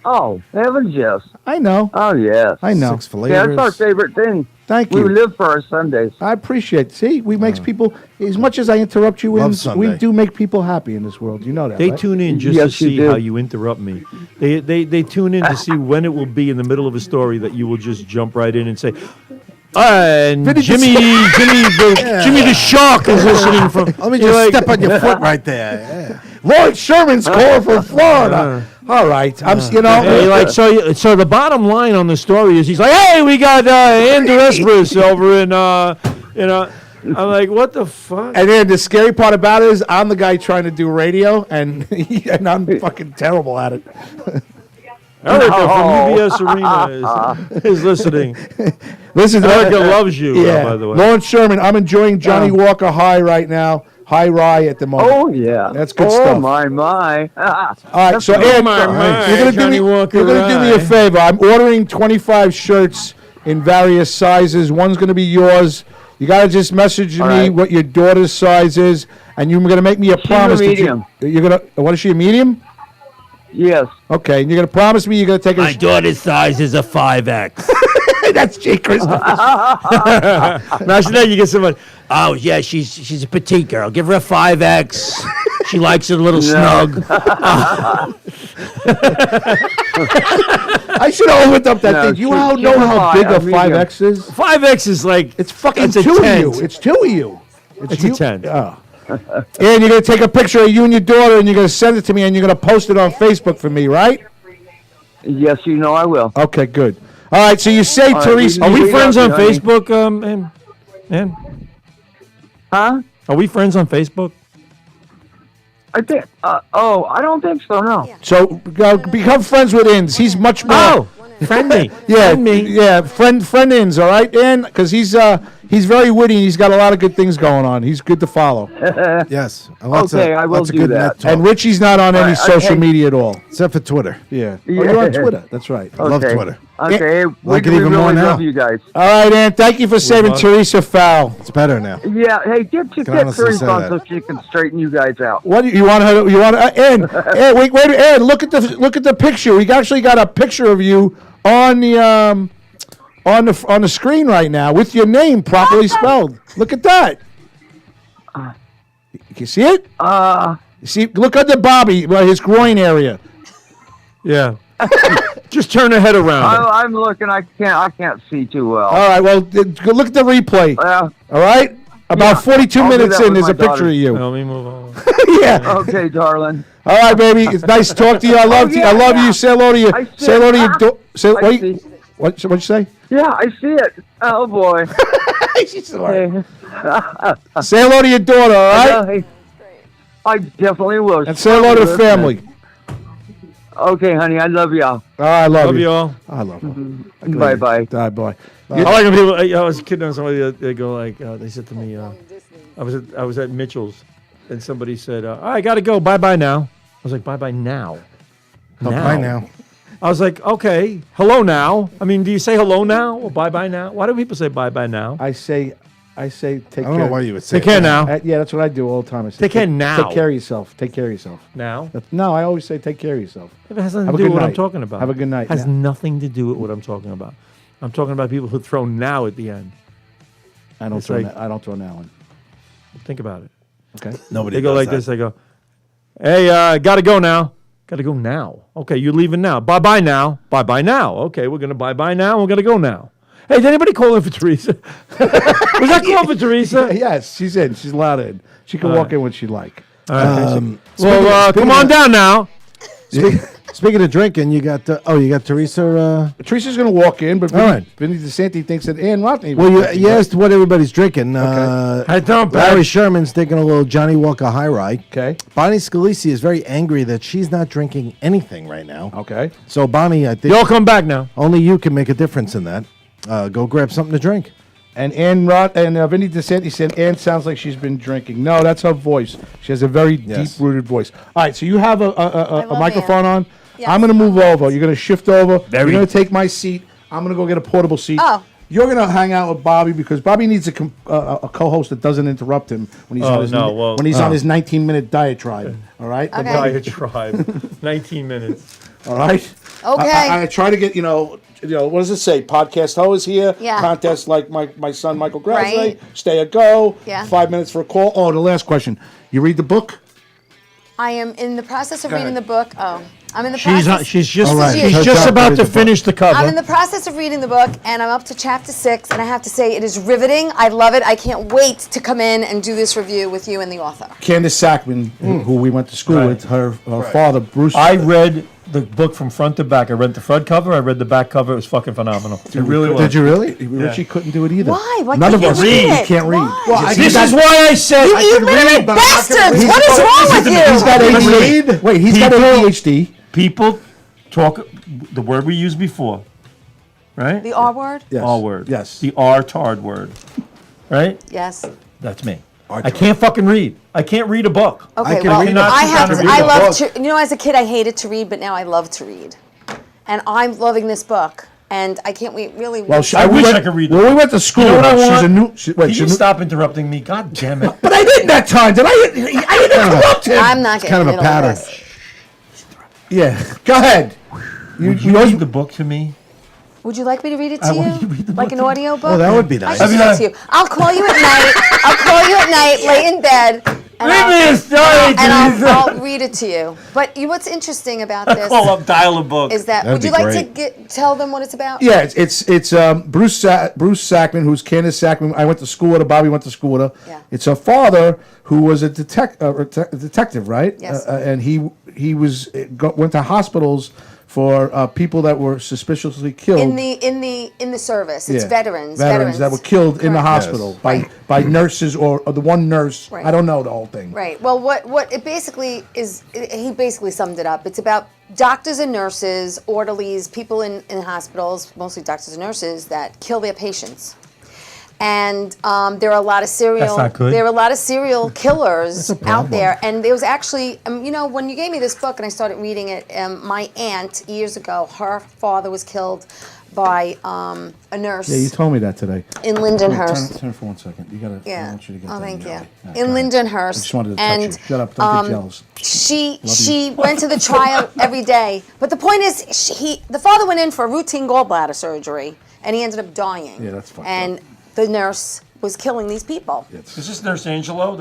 Oh, heavens, yes. I know. Oh, yes. I know. 6 flavors. Yeah, that's our favorite thing. Thank We you. live for our Sundays. I appreciate it. See, we makes people, as much as I interrupt you, Love in, we Sunday. do make people happy in this world. You know that, They right? tune in just Yes, to you see do. how you interrupt me. They tune in to see when it will be in the middle of a story that you will just jump right in and say, and Jimmy the Shark is listening from. Let me You're just like- step on your foot right there. Lord Sherman's calling from Florida. All right. Hey, like so the bottom line on the story is he's like, hey, we got Andrew Esperis over in I'm like, what the fuck? And then the scary part about it is I'm the guy trying to do radio, and I'm fucking terrible at it. Erica from UBS Arena is listening. Listen, Erica loves you, by the way. Lawrence Sherman, I'm enjoying Johnny Walker High right now. High rye at the moment. Oh, yeah. That's good oh, stuff. Oh, my. All right, so Oh, Ed, my, you're going Johnny to Walker do me a Rye. favor. I'm ordering 25 shirts in various sizes. One's going to be yours. You got to just message me right. what your daughter's size is, and you're going to make me a promise. a medium. You're going to. What is she, a medium? Yes. Okay, and you're going to promise me you're going to take My daughter's size is a 5X. That's Jay Christopher. Imagine that you get someone. Oh yeah, she's a petite girl. Give her a 5X. She likes it a little snug. I should have opened up that No, thing. You she- all she know can how buy big a a medium. 5X is? 5X is like It's fucking it's a two of tent. you. It's two of you. It's you. a tent. Oh. And you're going to take a picture of you and your daughter, and you're going to send it to me, and you're going to post it on Facebook for me, right? Yes, you know I will. Okay, good. All right, so you say, right, Teresa. Are we We friends love on you, honey. Facebook, man? Huh? Are we friends on Facebook? I think. I don't think so, no. So become friends with Inns. He's much more. Oh, friend me. Yeah, Friend me. yeah, friend Inns, all right, and because he's very witty. And he's got a lot of good things going on. He's good to follow. Yes. Okay, I will lots of do good that. net talk, And Richie's not on any right, social okay. media at all. except for Twitter. Yeah. Yeah. Oh, you're on Twitter. That's right. Love Okay. Twitter. Okay, we Like it we even really more now. love you guys. All right, Ann. Thank you for saving love- Teresa Fowl. It's better now. Yeah, hey, get honestly Teresa say on that. so she can straighten you guys out. What you want her? You want Ann? Ann, wait, Ann. Look at the picture. We actually got a picture of you on the on the screen right now with your name properly spelled. Look at that. You see it? You see, look under Bobby, his groin area. Yeah. Just turn the head around. I'm looking. I can't see too well. All right. Well, go look at the replay. Yeah. All right. About Yeah, 42 I'll do minutes that in, with there's a my picture daughter. of you. Let me move on. Yeah. Okay, darling. All right, baby. It's nice to talk to you. I love you. I love you. Say hello to you. I see Say hello to it. your. Say I see. What'd you say? Yeah, I see it. Oh boy. She's smart. Say hello to your daughter. All right. I definitely will. And say hello to the family. Okay, honey. I love y'all. I love Love you. you all. I love her. Bye bye. Bye bye. I like when people. I was kidding on somebody. They go like, they said to me, I was at Mitchell's, and somebody said, I gotta go. Bye bye now. I was like, bye bye now. Bye now. I was like, okay, hello now. I mean, do you say hello now or bye bye now? Why do people say bye bye now? I say take I don't care. know why you would say Take care that. now. Yeah, that's what I do all the time. I say, Take care now. Take care of yourself. Take care of yourself. Now. No, I always say take care of yourself. It has nothing Have a to do good with what I'm night. talking about. Have a good night. Has Yeah. nothing to do with what I'm talking about. I'm talking about people who throw now at the end. I don't It's throw. like- I don't throw now in. Think about it. Okay. Nobody They go does like that. this. They go, hey, gotta go now. Gotta go now. Okay, you're leaving now. Bye bye now. Bye bye now. Okay, we're gonna bye bye now. We're gonna go now. Hey, did anybody call in for Teresa? Was that call for Teresa? Yes, she's in. She's allowed in. She can All walk right. in when she like. Well, come on down now. Speaking of drinking, you got Teresa. Teresa's going to walk in, but All right. Vinny DeSanti thinks that Ann Rodney. Well, was you asked what everybody's drinking. I don't. Barry Sherman's taking a little Johnny Walker High Rye. Okay. Bonnie Scalisi is very angry that she's not drinking anything right now. Okay. So Bonnie, I think Y'all come back now. only you can make a difference in that. Go grab something to drink. And Vinny DeSanti said Ann sounds like she's been drinking. No, that's her voice. She has a very Yes. deep-rooted voice. All right, so you have a love microphone Ann. on. Yes. I'm going to move over. You're going to shift over. Very. You're going to take my seat. I'm going to go get a portable seat. Oh. You're going to hang out with Bobby because Bobby needs a co-host that doesn't interrupt him when he's Oh, on his no, well- when he's on his 19-minute diatribe. All right. Okay. Diatribe. 19 minutes. All right. Okay. I try to get what does it say? Podcast Ho is here. Yeah. Contest like my son Michael Grasley. Right. Stay a go. Yeah. 5 minutes for a call. Oh, the last question. You read the book? I am in the process of Go reading ahead. the book. Oh, I'm in the process. She's just All right. she's Her just job about to to read the finish the cover. I'm in the process of reading the book, and I'm up to chapter 6, and I have to say it is riveting. I love it. I can't wait to come in and do this review with you and the author. Candace Sackman, who we went to school Right. with, her father, Bruce. I read the book from front to back. I read the front cover. I read the back cover. It was fucking phenomenal. It really was. Did you really? Richie couldn't do it either. Why? Why None can't of us you read read. it? You can't read. Why? Well, This is why I said You illiterate bastards! What is wrong with you? He's got ADHD. Wait, he's got ADHD. People talk the word we used before, right? The R word? Yes. R word. Yes. The R-tard word, right? Yes. That's me. I can't fucking read. I can't read a book. Okay, can well, read a- I have sit to. down and I read a love book. to. You know, as a kid, I hated to read, but now I love to read, and I'm loving this book, and I can't wait. Really. Well, I wish I could read the Well, we book. went to school. You know what I with her. want? She's a new. Can She's you a new. stop interrupting me? God damn it. But I didn't that time. Did I? I didn't interrupt him. I'm not getting kind of a in the middle pattern. of this. Yeah. Go ahead. Would you read the book to me? Would you like me to read it I to want you you? to read the Like book an to me. audio book? Oh, that would be I nice. can read it to you. I'll call you at night. I'll call you at night, lay in bed, and Read me a story, Jesus. I'll read it to you. But what's interesting about this Call up, dial a book. is that, That'd would you be like to great. tell them what it's about? Yeah, it's Bruce Sackman, who's Candace Sackman. I went to school with her. Bobby went to school with her. Yeah. It's her father, who was a detective, right? Yes. And he went to hospitals for people that were suspiciously killed. In the service, it's Yeah. veterans that were killed in the Correct. hospital Right. by nurses or the one nurse. Right. I don't know the whole thing. Right. Well, what it basically is, he basically summed it up. It's about doctors and nurses, orderlies, people in hospitals, mostly doctors and nurses, that kill their patients. And there are a lot of That's not good. there are a lot of serial killers That's a out problem. there. And there was actually, when you gave me this book and I started reading it, my aunt years ago, her father was killed by a nurse Yeah, you told me that today. in Lindenhurst. Turn for 1 second. You gotta. I Yeah. want you to get Oh, that thank you. alley. Yeah, In go ahead. Lindenhurst. I just wanted to touch and, you. Shut up. Don't get jealous. She went to the trial every day. But the point is, the father went in for a routine gallbladder surgery, and he ended up dying. Yeah, that's fucked And the nurse was killing these people. Is this Nurse Angelo?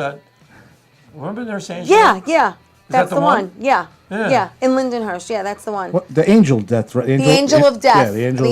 Remember Nurse Angelo? Yeah. That's that the the one? one. Yeah. Yeah. Yeah. In Lindenhurst. Yeah, that's the one. What, the angel death, right? The angel of death. Yeah, the angel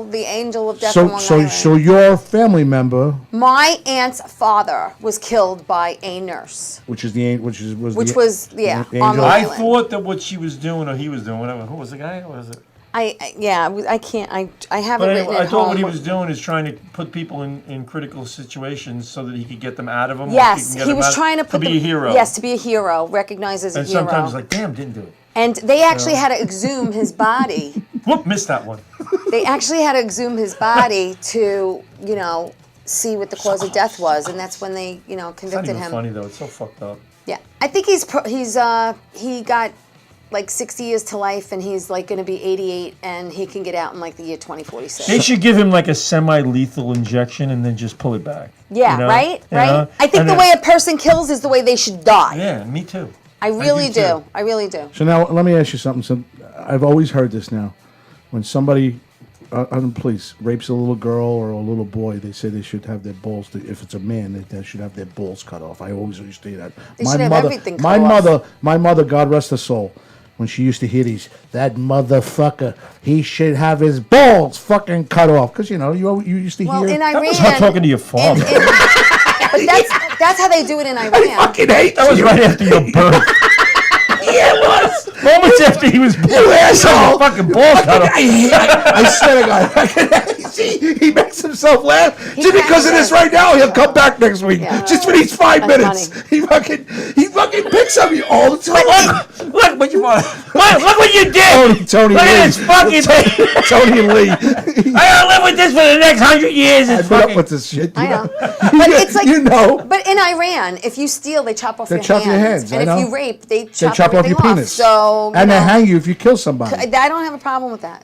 of death. The angel of death. from Long So Island. your family member, My aunt's father was killed by a nurse. which is the angel, Which was, yeah, the on angel. the I island. thought that what she was doing or he was doing, whatever. Who was the guy? What was it? I can't. I have it But written I at thought home. what he was doing is trying to put people in critical situations so that he could get them out of them. or Yes, can get he them was out- trying to put be a hero. Yes, to be a hero, recognized as a And hero. sometimes like, damn, didn't do it. And they actually had to exhume his body. Whoop, missed that one. They actually had to exhume his body to, see what the cause of death was, and that's when they, It's not convicted even him. funny though. It's so fucked up. Yeah, I think he got like 60 years to life, and he's like going to be 88, and he can get out in like the year 2046. They should give him like a semi-lethal injection and then just pull it back. Yeah, you know? right. You know? I think And the then- way a person kills is the way they should die. Yeah, me too. I really do, too. do. I really do. So now let me ask you something. So I've always heard this now. When somebody on the police rapes a little girl or a little boy, they say they should have their balls. If it's a man, they should have their balls cut off. I always used to hear that. They should have everything cut my off. my mother, God rest her soul, when she used to hear these, that motherfucker, he should have his balls fucking cut off. Because, you used to Well, hear. in Iran, That was her talking to your father. but that's how they do it in Iran. fucking hate That was right after your birth. Yeah, it was. Moments after he was born. You asshole! Fucking ball cut off. I swear to God. See, he makes himself laugh. He Just because of kinda this does. right now, he'll come back next week. Yeah. Just for these 5 That's minutes. He fucking picks on me all the time. Look what you want. Look what you did. Tony Look Lee. at this fucking thing. Tony Lee. I gotta live with this for the next 100 years. I It's put up fucking. with this shit. I know. But it's like But But in Iran, if you steal, they chop off They your chop hands. your hands, And I if know. you rape, they they chop chop off everything your penis. So and they hang you if you kill somebody. I don't have a problem with that.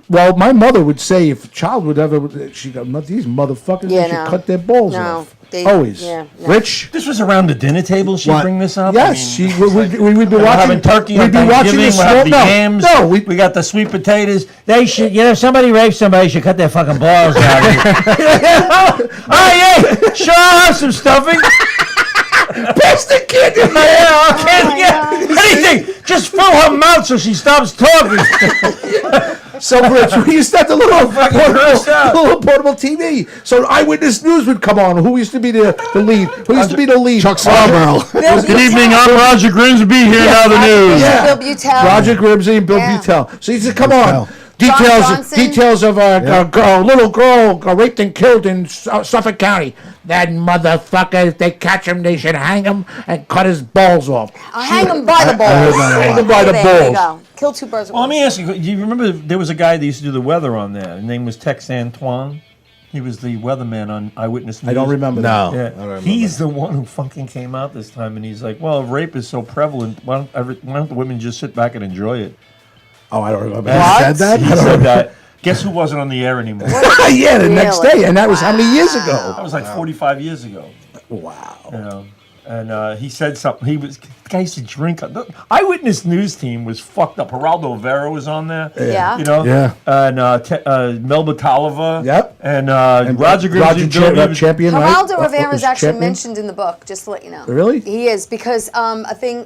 Well, my mother would say if a child would ever, she go, these motherfuckers, Yeah, they should no. cut their balls No, off. they- Always. yeah, no. Rich? This was around the dinner table. She What? bring this up. Yes, I mean, we would be we're watching. having turkey on We'd be watching Thanksgiving. the We'll have the small. yams. No, we got the sweet potatoes. They should, if somebody rapes somebody, should cut their fucking balls out. Oh yeah, sure, I'll have some stuffing. Pass the candy. I can't get anything. Just fill her mouth so she stops talking. So, Rich, we used to have the little portable TV. So Eyewitness News would come on. Who used to be the lead? Who used to be the lead? Chuck Scarborough. Good evening, I'm Roger Grimsby. Here now the news. Bill Butel. Roger Grimsby and Bill Yeah. Butel. So he said, come Butel. on. Details Johnson. of a little girl raped and killed in Suffolk County. That motherfucker, if they catch him, they should hang him and cut his balls off. I'll hang him by the balls. Hang him by the There you balls. go. Kill two birds with Well, let one me ask you. Do you remember there was a guy that used to do the weather on there? His name was Tex Antoine. He was the weatherman on Eyewitness News. I don't remember No. that. Yeah, I don't remember. he's the one who fucking came out this time, and he's like, "Well, if rape is so prevalent, why don't the women just sit back and enjoy it?" Oh, I don't remember. He said that? He said that. Guess who wasn't on the air anymore? Yeah, the next Really? day. And that was how many years ago? That was like 45 years ago. Wow. You know, and he said something. The guy used to drink. The Eyewitness News team was fucked up. Geraldo Rivera was on there. Yeah. You know. Yeah. And Mel Batalova. Yep. And Roger Grimsby. Champion, right? Geraldo Rivera Was is actually champion? mentioned in the book, just to let you know. Really? He is, because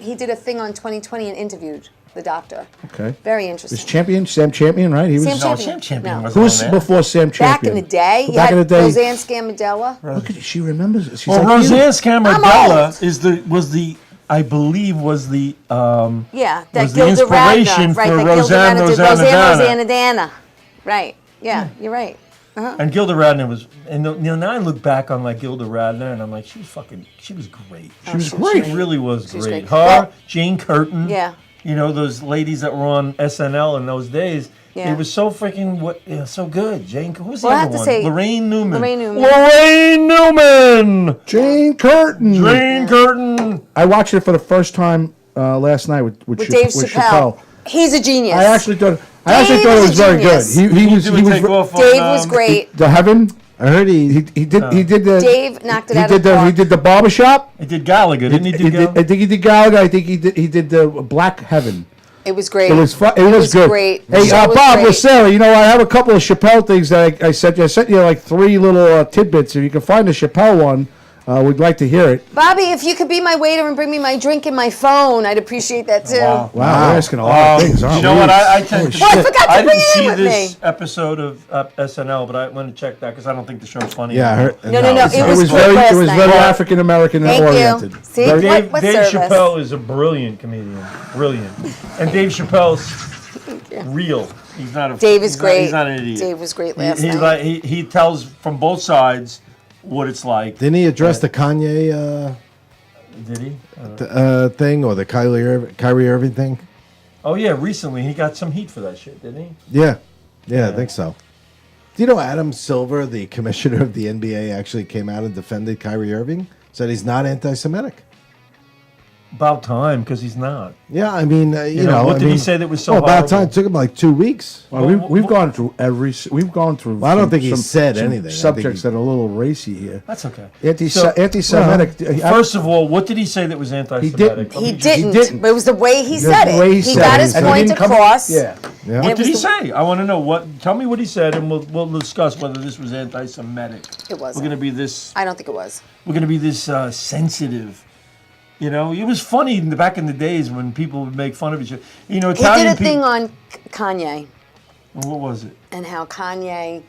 he did a thing on 2020 and interviewed the doctor. Okay. Very Was interesting. Sam Champion, right? He was. Sam No, Champion. Sam Champion No. wasn't Who was on there. before Sam Back Champion? in the day, you Back had in the day. Roseanne Scamadella. Look at she remembers. She's Well, like you. Roseanne Scammerdella old. was the I believe was the Yeah, that was the Gilda inspiration Radner, right? for That Roseanne Gilda Radner did Rosanna. Roseanne Dana. Right. Yeah, you're right. And Gilda Radner was, and now I look back on like Gilda Radner, and I'm like, she was great. She was great. She really was She's great. great. Her, Well, Jane Curtin. Yeah. You know, those ladies that were on SNL in those days. Yeah. It was so freaking so good. Jane, who was the Well, I other have to one? say- Lorraine Newman. Lorraine Newman. Lorraine Newman. Jane Curtin. Jane Curtin. I watched it for the first time last night with Dave Chappelle. He's a genius. I actually thought it Dave was is a very good. genius. He was Take off on, Dave was great. the Heaven. I heard He did the Dave knocked it he out did of the the park. he did the barbershop. He did Gallagher, didn't he? He did, I think he did Gallagher. I think he did the Black Heaven. It was great. It was it was good. great. Hey, The show was Bob, great. Sarah, you know I have a couple of Chappelle things that I sent you. I sent you like 3 little tidbits. If you can find the Chappelle one, we'd like to hear it. Bobby, if you could be my waiter and bring me my drink and my phone, I'd appreciate that too. Wow. Wow, we're asking a lot of things, aren't You know we? what? I tend to. Well, I forgot to I bring didn't it in see with this me. episode of SNL, but I want to check that because I don't think the show's funny. Yeah, I anymore. heard. No. It was good very last it was night. very African American Thank oriented. you. See, Very- what Dave service? Chappelle is a brilliant comedian. Brilliant. And Dave Chappelle's real. He's not a. Dave is he's great. Not, he's not an idiot. Dave was great last He's night. like he tells from both sides what it's like. Didn't he address the Kanye Did he? thing or the Kyrie Irving thing? Oh yeah, recently he got some heat for that shit, didn't he? Yeah, I think so. Do you know Adam Silver, the commissioner of the NBA, actually came out and defended Kyrie Irving? Said he's not anti-Semitic. About time, because he's not. Yeah, I mean, you know, what I did he mean, say that was so well, about horrible? time. It took him like 2 weeks. Well, we've gone through we've gone through. Well, I don't some- think he some- said some anything. I think Subjects he- that are a little racy here. That's okay. Anti-Semitic. First of all, what did he say that was anti-Semitic? He didn't. didn't, but it was the way he said The way it. He said got it. his And he point didn't come- across. Yeah. Yeah. and What it did he was the- say? I want to know what. Tell me what he said, and we'll discuss whether this was anti-Semitic. It wasn't. We're going to be this. I don't think it was. We're going to be this sensitive. You know, it was funny back in the days when people would make fun of each other. You know, He Italian did a thing people. on Kanye What was it? and how Kanye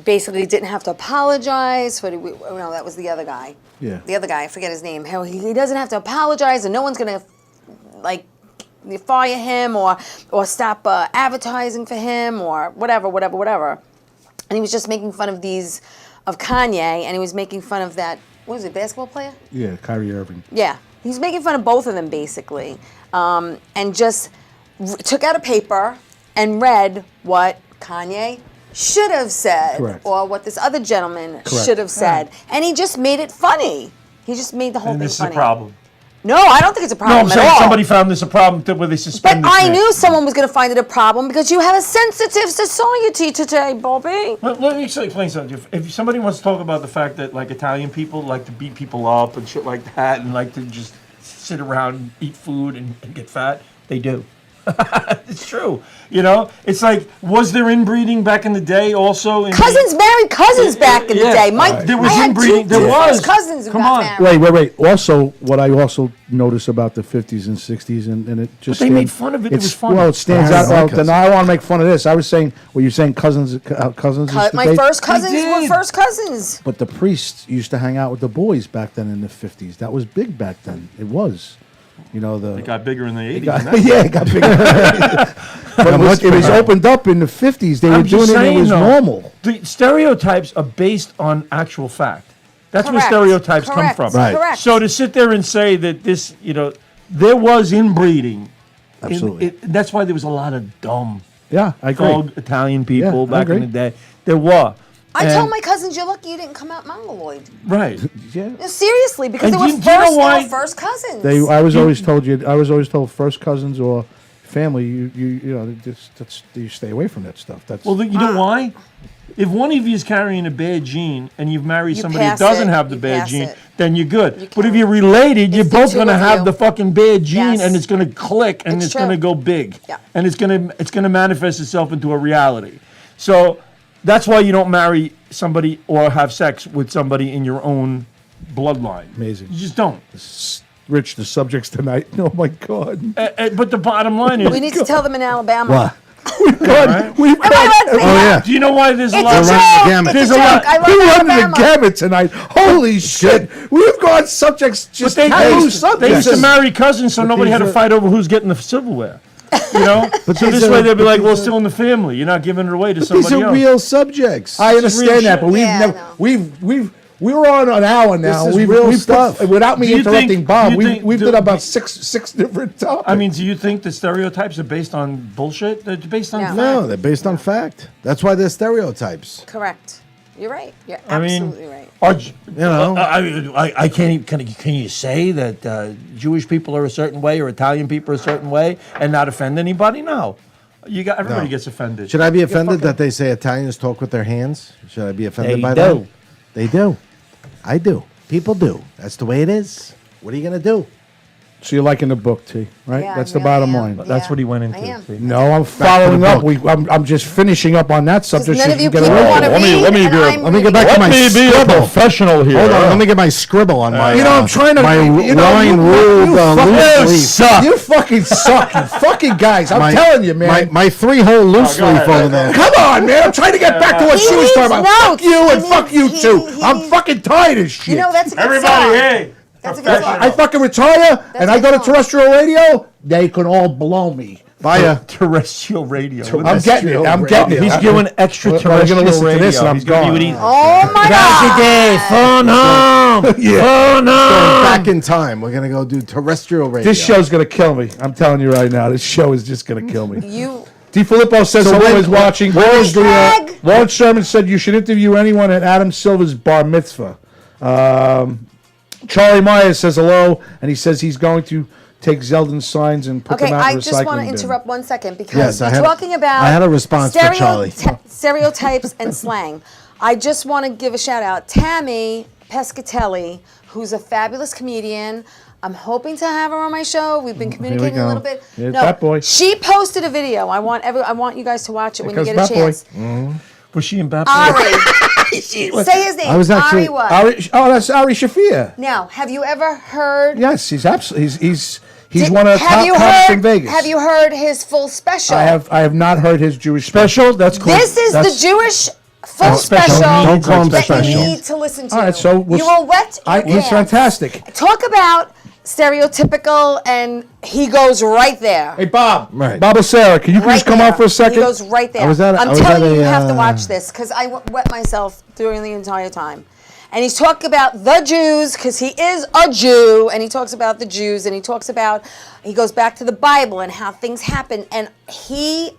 basically didn't have to apologize for no, that was the other guy. Yeah. The other guy, I forget his name. How he doesn't have to apologize and no one's going to like fire him or stop advertising for him or whatever. And he was just making fun of Kanye, and he was making fun of that, what was it, basketball player? Yeah, Kyrie Irving. Yeah, he's making fun of both of them basically, and just took out a paper and read what Kanye should have said, Correct. or what this other gentleman Correct. should have said, and he just made it funny. He just made the whole And thing this is funny. a problem. No, I don't think it's a No, problem I'm at saying all. somebody found this a problem where they But suspended. I knew someone was going to find it a problem because you have a sensitive society today, Bobby. Let me explain something. If somebody wants to talk about the fact that like Italian people like to beat people up and shit like that, and like to just sit around and eat food and get fat, they do. It's true. You know, it's like, was there inbreeding back in the day also? Cousins married cousins back in the day. There was I had inbreeding. two There was. first cousins who Come got on. married. Wait. Also, what I also notice about the 50s and 60s, and it just. But they made fun of it. It was funny. Well, it stands Yeah, out. my Well, cousins. then I want to make fun of this. I was saying, well, you're saying cousins. My first cousins were first cousins. But the priests used to hang out with the boys back then in the 50s. That was big back then. It was. You know, It got bigger in the 80s. yeah, it got bigger. But it was opened up in the 50s. They were doing it, and it was normal. The stereotypes are based on actual fact. That's where Correct. stereotypes Correct. come from. Right. Correct. So to sit there and say that this, there was inbreeding. Absolutely. That's why there was a lot of dumb Yeah, I agree. dog Italian people Yeah, I back in agree. the day. There were. I And- told my cousins, you're lucky you didn't come out Mongoloid. Right. Yeah. No, seriously, because And they were do you know why- first cousins. I was always told first cousins or family, you stay away from that stuff. That's Well, you know why? If one of you is carrying a bad gene and you've married You somebody that pass doesn't it. have the You bad pass gene, it. then you're good. You But if can. you're related, you're It's the both two going to of have you. the fucking bad gene, Yes. and it's going to click, and It's it's going to true. go big, Yeah. and it's going to manifest itself into a reality. So that's why you don't marry somebody or have sex with somebody in your own bloodline. Amazing. You just don't. Rich, the subjects tonight. Oh my God. But the bottom line is, we need to tell them in Alabama. What? We've got. Wait, let's see. yeah. do you know why there's a It's lot a of joke. There's It's a a lot- joke. I love We running the Alabama. gamut tonight. Holy shit. We've got subjects But just they taboo used subjects. to marry cousins, so nobody had to these are- fight over who's getting the silverware. You know, so these this are- way they'd be but like, "Well, these it's still in the family. You're not giving it away to These somebody are else." real subjects. I understand that, shit. but we've Yeah, I never. know. We're on an hour now. is we've, real we've stuff. Without me Do you interrupting think- Bob, do you we've, think- we've do- done about six different topics. I mean, do you think the stereotypes are based on bullshit? They're based on No. fact. No, they're based on fact. That's why they're stereotypes. Correct. You're right. You're I mean, absolutely right. I can't even. Can you say that Jewish people are a certain way or Italian people are a certain way and not offend anybody? No, everybody No. gets offended. Should I be offended that they say Italians talk with their hands? Should I be offended They by do. that? They do. I do. People do. That's the way it is. What are you going to do? So you're liking the book, T, right? Yeah, That's I the bottom really am. line. That's Yeah, what he went I into. am. see? No, I'm following up. book. I'm just finishing up on that subject. None so of you can people get away want with to it. read, let me and do- I'm Let me get back to reading. my scribble. professional here. Hold on. Let me get my scribble on my. You know, I'm trying to. my you know, line you- ruled you loose leaf. suck. You fucking suck. You fucking guys. I'm My- telling you, man. My 3-hole loose go leaf ahead. over there. Come on, man. I'm trying to get back to what He she was needs talking about. Fuck notes. you and He fuck you needs- too. he I'm needs- fucking tired of shit. You know, that's a good Everybody, song. hey. That's a good song. I fucking retire and I go to good song. terrestrial radio, they can all blow me. Via. Terrestrial radio. I'm getting it. I'm getting it. He's doing extraterrestrial We're gonna listen to radio. this and I'm He's gonna be gone. what he- Oh my God. phone home. Phone home. Back in time. We're going to go do terrestrial radio. This show's gonna kill me. I'm telling you right now. This show is just gonna kill me. You. D. Filippo says So someone when- was watching. Hashtag. Lawrence Sherman said you should interview anyone at Adam Silver's bar mitzvah. Charlie Myers says hello, and he says he's going to take Zeldin's signs and put Okay, them out I in the just want recycling to bin. interrupt 1 second because Yes, I you're had- talking about I had a response for Charlie. stereotypes and slang. I just want to give a shout out. Tammy Pescatelli, who's a fabulous comedian. I'm hoping to have her on my show. We've been communicating a go. little bit. Here's Bat Boy. She posted a video. I want you guys to watch it when you comes get a Bat Boy. chance. Was she in Baptist? Ari. Say his name. I was actually- Ari what? That's Ari Shafir. Now, have you ever heard? Yes, he's absolutely. He's one of the have top you comics heard, in Vegas. Have you heard his full special? I have not heard his Jewish Special? That's cool. This is That's- the Jewish full special. special Don't call him that special. you need to listen to. All right, so you will wet your he's pants. fantastic. Talk about stereotypical, and he goes right there. Hey, Bob. Right. Bob Sarah, can you Right please come there. out for a second? He goes right there. I was at a- I'm I was telling at you, you a, have to watch this because I wet myself during the entire time. And he's talking about the Jews because he is a Jew, and he talks about the Jews, and he goes back to the Bible and how things happen, and he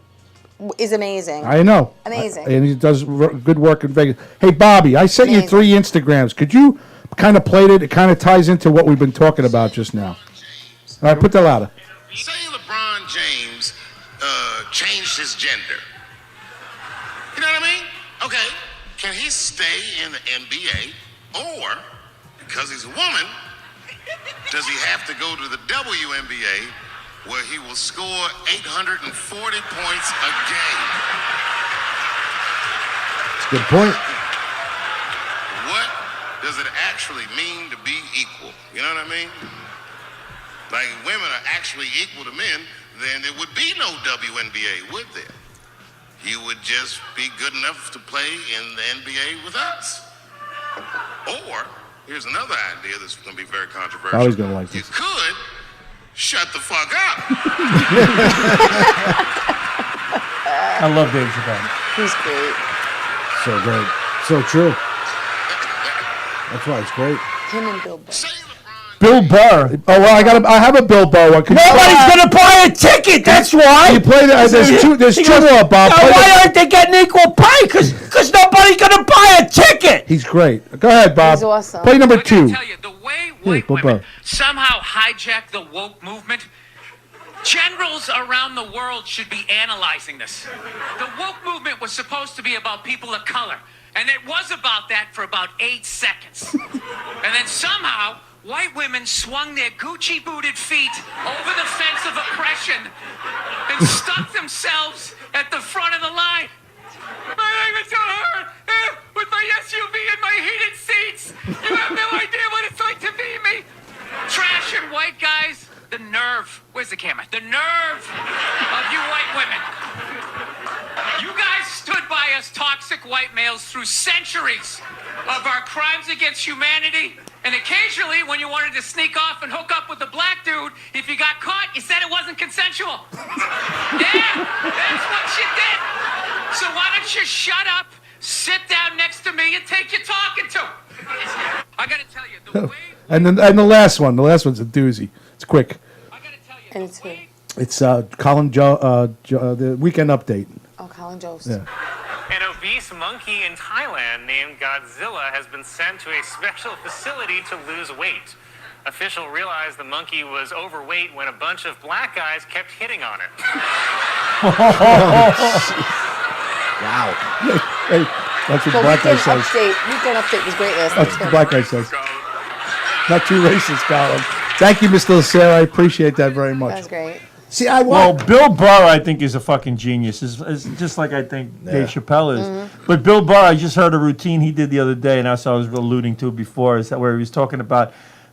is amazing. I know. Amazing. And he does good work in Vegas. Hey, Bobby, I sent you Amazing. 3 Instagrams. Could you kind of play it? It kind of ties into what we've been talking about just now. All right, put that louder. Say LeBron James changed his gender. You know what I mean? Okay, can he stay in the NBA, or because he's a woman, does he have to go to the WNBA where he will score 840 points a game? That's a good point. What does it actually mean to be equal? You know what I mean? Like, women are actually equal to men, then there would be no WNBA, would there? You would just be good enough to play in the NBA with us. Or, here's another idea that's going to be very controversial. Oh, he's going to like You this. could shut the fuck up. I love Dave Chappelle. He's great. So great. So true. That's why it's great. Him and Bill Burr. Bill Burr. Oh well, I have a Bill Burr one. Nobody's gonna buy a ticket. That's why. You play that. There's two. There's He two goes, more, Bob. "Now, Play why the- aren't they getting equal pay? Because nobody's gonna buy a ticket. He's great. Go ahead, Bob. He's awesome. Play number I gotta 2. tell you, the way Here, white Bill women Burr. somehow hijack the woke movement, generals around the world should be analyzing this. The woke movement was supposed to be about people of color, and it was about that for about 8 seconds. And then somehow, white women swung their Gucci-booted feet over the fence of oppression and stuck themselves at the front of the line. My name is her, with my SUV and my heated seats. You have no idea what it's like to be me. Trash and white guys, the nerve. Where's the camera? The nerve of you white women. You guys stood by us toxic white males through centuries of our crimes against humanity. And occasionally, when you wanted to sneak off and hook up with a black dude, if you got caught, you said it wasn't consensual. Yeah, that's what you did. So why don't you shut up, sit down next to me, and take your talking to? I gotta tell you, the way... And the last one. The last one's a doozy. It's quick. And it's who? It's Colin the Weekend Update. Oh, Colin Jost. Yeah. An obese monkey in Thailand named Godzilla has been sent to a special facility to lose weight. Officials realized the monkey was overweight when a bunch of black guys kept hitting on it. Wow. Hey, that's what The black guy Weekend says. Weekend Update was great last That's night. what the black guy says. Not too racist, Colin. Thank you, Mr. Lucero. I appreciate that very much. That was great. See, I Well, want. Bill Burr, I think, is a fucking genius. Is just like I think Dave Chappelle is. But Bill Burr, I just heard a routine he did the other day, and that's what I was alluding to before, is that where he was talking about,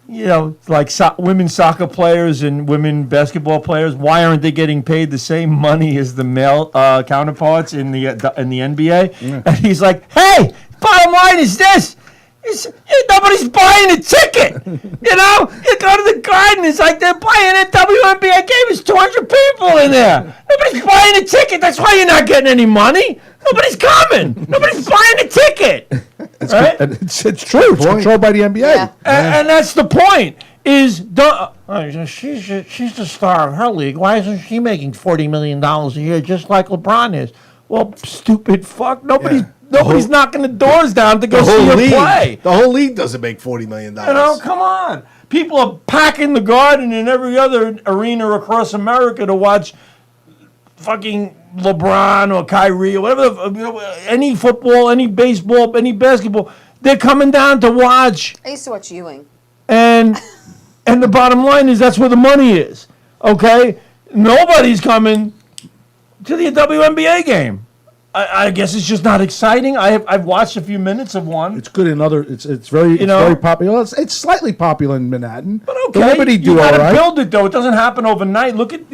like women soccer players and women basketball players. Why aren't they getting paid the same money as the male counterparts in the NBA? Yeah. And he's like, hey, bottom line is this. Nobody's buying a ticket. You go to the Garden. It's like they're playing a WNBA game. There's 200 people in there. Nobody's buying a ticket. That's why you're not getting any money. Nobody's coming. Nobody's buying a ticket. Right? And it's true. It's controlled by the NBA. Yeah. And that's the point. Is she's the star of her league. Why isn't she making $40 million a year just like LeBron is? Well, stupid fuck. Nobody's knocking the doors down to go see her play. The whole league doesn't make $40 million. Come on. People are packing the Garden and every other arena across America to watch fucking LeBron or Kyrie or whatever, any football, any baseball, any basketball. They're coming down to watch. I used to watch Ewing. And the bottom line is that's where the money is. Okay? Nobody's coming to the WNBA game. I guess it's just not exciting. I've watched a few minets of one. It's good in other. It's very very popular. It's slightly popular in Manhattan. But okay, the Liberty do you all gotta right. build it though. It doesn't happen overnight. Look at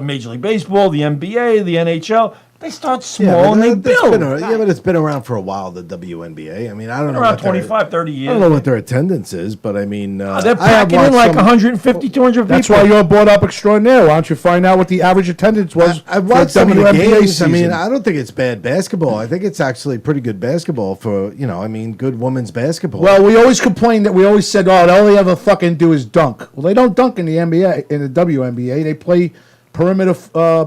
Major League Baseball, the NBA, the NHL. They start small and they build. But it's been around for a while, the WNBA. I mean, I don't know. Around what their- 25, 30 years. I don't know what their attendance is, but I mean. They're I have packing in watched like some- 150, 200 people. That's why you're brought up extraordinaire. Why don't you find out what the average attendance was? I've for watched some of the WNBA games. season? I mean, I don't think it's bad basketball. I think it's actually pretty good basketball for, good women's basketball. Well, we always complained that we always said, "Oh, all they ever fucking do is dunk." Well, they don't dunk in the NBA, in the WNBA. They play perimeter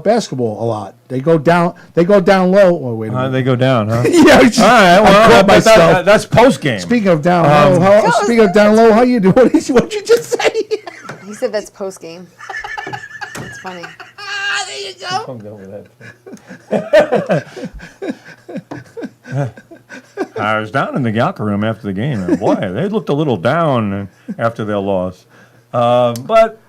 basketball a lot. They go down low. Oh, wait a minute. They go down, huh? Yeah. All right. Well, that's post game. Speaking of down low, how you doing? What'd you just say? He said that's post game. That's funny. There you go. I'm done with that. I was down in the locker room after the game, and boy, they looked a little down after their loss. But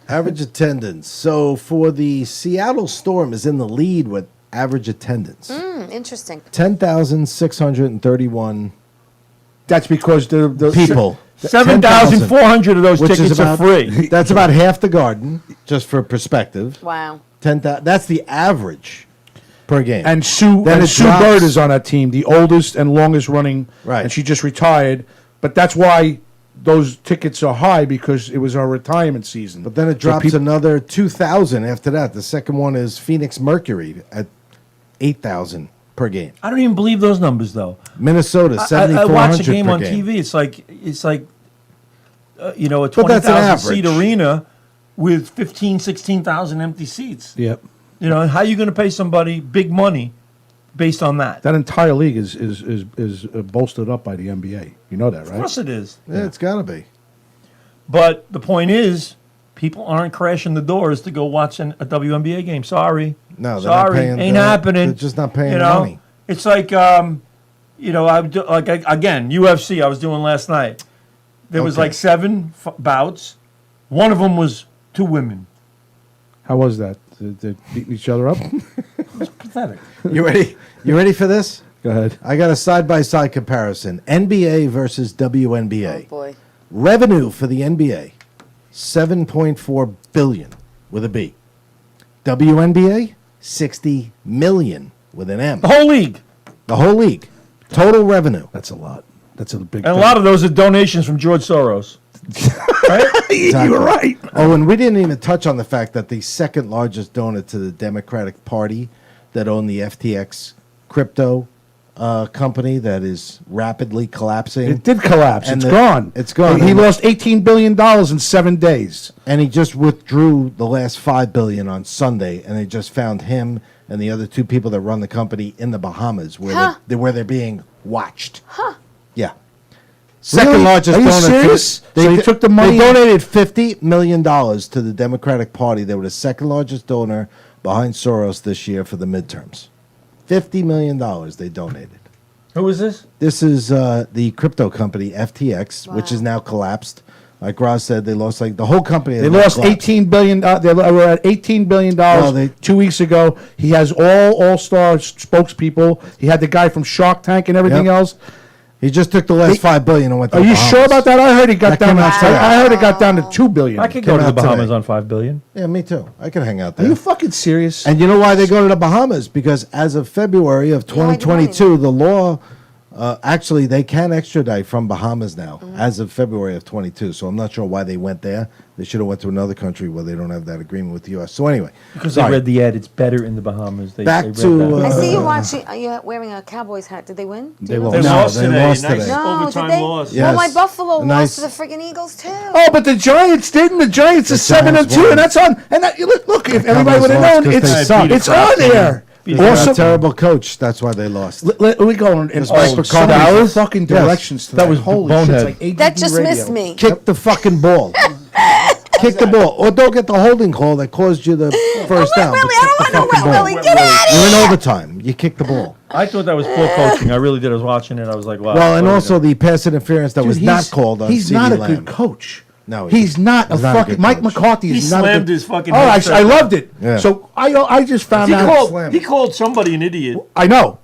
average attendance. So for the Seattle Storm is in the lead with average attendance. Interesting. 10,631. That's because the people. 7,400 of those Which is tickets are about- free. That's about half the Garden, just for perspective. Wow. 10,000. That's the average per game. And Sue Then it Sue drops- Bird is on that team, the oldest and longest running. Right. And she just retired. But that's why those tickets are high, because it was our retirement season. But then it So drops people- another 2,000 after that. The second one is Phoenix Mercury at 8,000 per game. I don't even believe those numbers, though. Minnesota, I 7,400 watch a game per on game. TV. It's like a But that's an 20,000 seat average. arena with 15, 16,000 empty seats. Yep. You know, how are you going to pay somebody big money based on that? That entire league is bolstered up by the NBA. You know that, right? Of course it is. Yeah, it's got to be. But the point is, people aren't crashing the doors to go watch a WNBA game. Sorry. No, they're not sorry, paying- ain't they're- happening. they're just not paying you the know? money. It's like, again, UFC. I was doing last night. There was Okay. like 7 bouts. One of them was 2 women. How was that? Did they beat each other up? Pathetic. You ready? You ready for this? Go ahead. I got a side-by-side comparison. NBA versus WNBA. Oh boy. Revenue for the NBA, 7.4 billion with a B. WNBA, 60 million with an M. The whole league. The whole league. Total revenue. That's a lot. That's a big. And a lot of those are donations from George Soros. Right? Exactly. You were right. Oh, and we didn't even touch on the fact that the second largest donor to the Democratic Party that owned the FTX crypto company that is rapidly collapsing. It did collapse. And It's gone. It's gone. He And- lost $18 billion in 7 days. And he just withdrew the last $5 billion on Sunday, and they just found him and the other 2 people that run the company in the Bahamas, where they're being watched. Yeah. Second Really? largest Are you donor. serious? So he took the money- They donated $50 million to the Democratic Party. They were the second largest donor behind Soros this year for the midterms. $50 million they donated. Who is this? This is the crypto company FTX, which is now collapsed. Like Ross said, they lost like the whole company. They lost $18 billion. They were at $18 billion Well, 2 weeks ago. He has all-star spokespeople. He had the guy from Shark Tank and everything Yep. else. He just took the last $5 billion and went to Are the you Bahamas. sure about that? I heard he got That down. came out today. I heard it got down to $2 billion. I could go Came to the out today. Bahamas on $5 billion. Yeah, me too. I could hang out Are there. you fucking serious? And you know why they go to the Bahamas? Because as of February of 2022, the law, actually, they can extradite from Bahamas now, as of February of 22. So I'm not sure why they went there. They should have went to another country where they don't have that agreement with the U.S. So anyway. Because sorry. they read the ad, it's better in the Bahamas. Back read to, that. I see you watching. Are you wearing a Cowboys hat? Did they win? Do you know? They No, lost they today. lost Nice today. No, overtime did they? loss. Yeah. Well, my Yes. Buffalo Nice. lost to the freaking Eagles too. Oh, but the Giants didn't. The Giants is Giants 7-2, won. and that's on. And that, look, if everybody Cowboys would have lost known, 'cause they it's suck. it's on there. They got a Also, terrible coach. That's why they lost. we go in It's all Mike so many McCarthy. fucking Yes. directions to That that. was Holy bonehead. shit! It's like ADD That just radio. missed me. Kick the fucking ball. Kick the ball. Or don't get the holding call that caused you the first down. but Willie, kick I the don't want fucking no ball. Willie. Get out of You're here. in overtime. You kick the ball. I thought that was poor coaching. I really did. I was watching it. I was like, wow. Well, and what are also the pass interference that Dude, was not called on He's CeeDee not a Lamb. good coach. No, he's not a he's not a fucking. good Mike coach. McCarthy He is not a slammed good. his fucking Oh, I headset. loved it. Yeah. So I just found He out. called somebody an idiot. I know.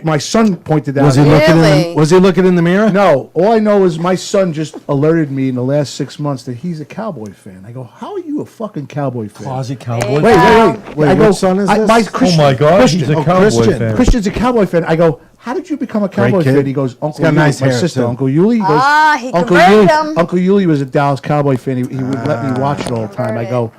My son pointed out. Was he looking in Really? the, Was he looking in the mirror? No, all I know is my son just alerted me in the last 6 months that he's a Cowboy fan. I go, how are you a fucking Cowboy fan? Closet cowboy. Wait. Wait, I go, what son is this? My Oh Christian, my God, Christian, he's a oh, Cowboy Christian. fan. Christian's a Cowboy fan. I go, how did you become a Cowboy kid. fan? He goes, Uncle got Yuli, nice my hair, sister, too. Uncle Yuli. He goes, Ah, he Uncle converted Yuli, him. Uncle Yuli was a Dallas Cowboy fan. He would let me watch it all the time. I go,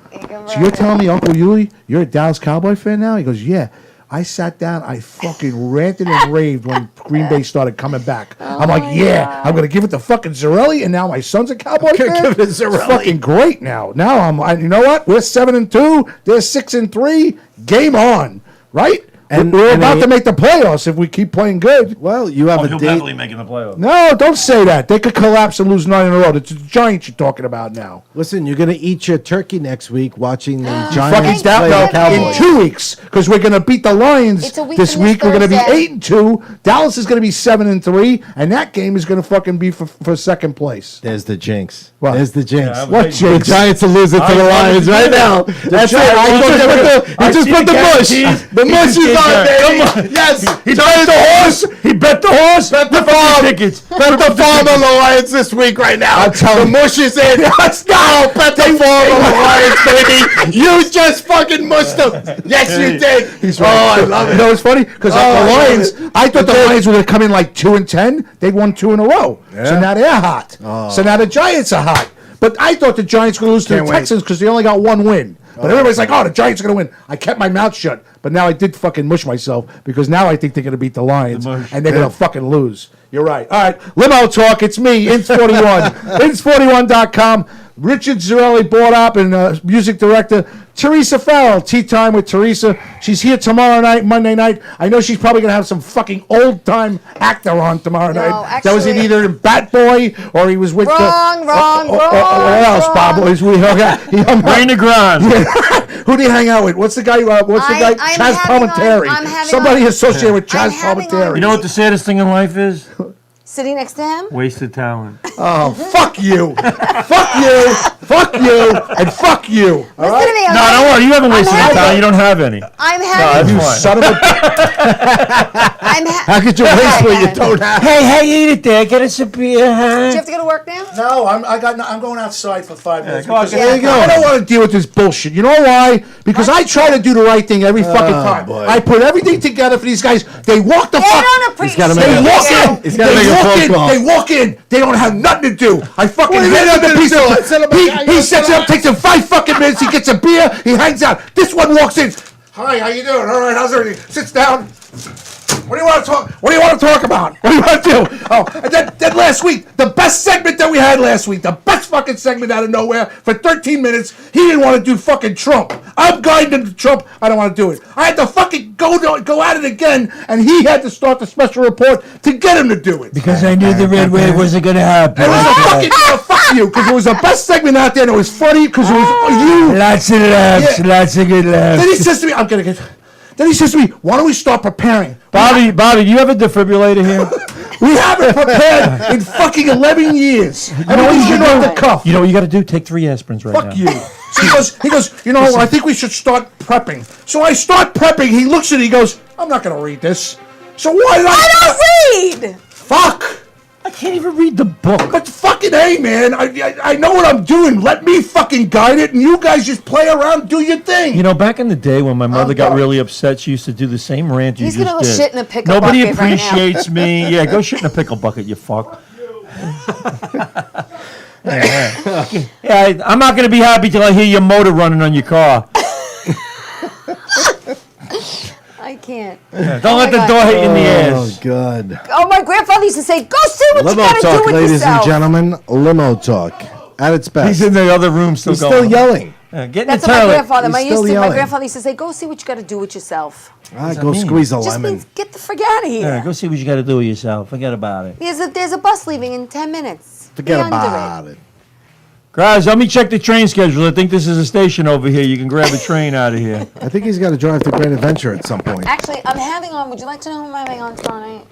so you're telling me, Uncle Yuli, you're a Dallas Cowboy fan now? He goes, yeah. I sat down. I fucking ranted and raved when Green Bay started coming back. I'm like, I'm going to give it to fucking Zarelli, and now my son's a Cowboy fan. Give it to Zarelli. It's fucking great now. Now you know what? We're 7-2. They're 6-3. Game on, right? And we're about to make the playoffs if we keep playing good. Well, you have a He'll date. definitely making the playoffs. No, don't say that. They could collapse and lose 9 in a row. It's the Giants you're talking about now. Listen, you're going to eat your turkey next week watching the Fucking Giants stout play the in Cowboys. 2 weeks because we're going to beat the Lions It's a week this from week. this We're going to be Thursday. 8-2. Dallas is going to be 7-3, and that game is going to fucking be for second place. There's the jinx. What? There's the jinx. Yeah, What The jinx? Giants are losing to the Lions right now. That's it. He just put the mush. The mush is on, baby. Yes. He bet the horse. He bet the horse. Bet the farm. Bet the farm on the Lions this week right now. I'll tell The you. mush is in. Let's go. Bet the farm on the Lions, baby. You just fucking mushed them. Yes, you did. He's Oh, right. I love it. You know what's funny? Because Oh, I the love Lions, it. I thought the Lions were going to come in like 2-10. They won 2 in a row. So Yeah. now they're hot. So now the Giants are hot. But I thought the Giants were going to lose to Can't the wait. Texans because they only got 1 win. But everybody's like, oh, the Giants are going to win. I kept my mouth shut. But now I did fucking mush myself because now I think they're going to beat the Lions. And they're going to fucking lose. You're right. All right. Limo Talk. It's me, Ince41. Ince41.com. Richard Zarelli brought up and music director. Teresa Farrell, Tea Time with Teresa. She's here tomorrow night, Monday night. I know she's probably going to have some fucking old-time actor on tomorrow night. That was in actually- either in Bat Boy or he was with Wrong. what else, Bob? Was we Raina Grande. Who do you hang out with? What's the guy? What's the guy? I'm Chaz having Palminteri. I'm having Somebody on- associated with I'm Chaz having Palminteri. on- You know what the saddest thing in life is? Sitting next to him? Wasted talent. Oh, fuck you. Fuck you. Fuck you. And fuck you. All Listen right? to me. No, don't worry. You haven't wasted having- talent. You don't have any. I'm No, having. that's You fine. son of a... How could you waste what you don't have? Hey, eat it there. Get us a beer, Do you huh? have to go to work now? No, I'm going outside for 5 minutes. go on, because there you I don't want to deal with this bullshit. You know why? Because I try to do the right thing every fucking time. boy. I put everything together for these guys. They walk the They fuck. don't appreciate gotta make They a- walk in. He's gotta They make a walk phone in. call. They walk in. They don't have nothing to do. I fucking What do you mean hand him the nothing to piece do? of. I said about- He sets it up, takes him 5 fucking minutes. He gets a beer. He hangs out. This one walks in. Hi, how you doing? All right, how's everything? Sits down. What do you want to talk? What do you want to talk about? What do you want to do? Oh, and then last week, the best segment that we had last week, the best fucking segment out of nowhere for 13 minutes. He didn't want to do fucking Trump. I'm guiding him to Trump. I don't want to do it. I had to fucking go at it again, and he had to start the special report to get him to do it. Because I knew the red wave wasn't going to happen. It was a fucking fuck you, because it was the best segment out there, and it was funny because it was you. Lots of laughs. Yeah. Lots of good laughs. Then he says to me, I'm gonna get. Then he says to me, why don't we start preparing? Bobby, do you have a defibrillator here? We haven't prepared in fucking 11 years. Everything's been off the cuff. You know what you got to do? Take 3 aspirins right now. Fuck you. So he goes, you know, I think we should start prepping. So I start prepping. He looks at it. He goes, I'm not going to read this. So why did I don't read! Fuck. I can't even read the book. But fucking hey, man, I know what I'm doing. Let me fucking guide it, and you guys just play around, do your thing. You know, back in the day when my mother got sorry. really upset, she used to do the same rant you He's just gonna go did. shit in a pickle Nobody bucket right now. appreciates me. Yeah, go shit in a pickle bucket, you fuck. I'm not going to be happy till I hear your motor running on your car. I can't. Don't let the door hit you in the ass. Oh, God. Oh, my grandfather used to say, go see what you Limo gotta do Talk, with ladies yourself. and gentlemen. Limo Talk. At its best. He's in the other room still He's going. still yelling. Get in That's the what my toilet. grandfather. He's My still yelling. grandfather used to say, "Go see what you got to do with yourself." Go squeeze a Just lemon. means get the frick out of here. Yeah, go see what you got to do with yourself. Forget about it. There's a bus leaving in 10 minutes. Forget Be under about it. Guys, let me check the train schedule. I think this is a station over here. You can grab a train out of here. I think he's got to drive to Great Adventure at some point. Actually, I'm having on. Would you like to know who I'm having on tomorrow night?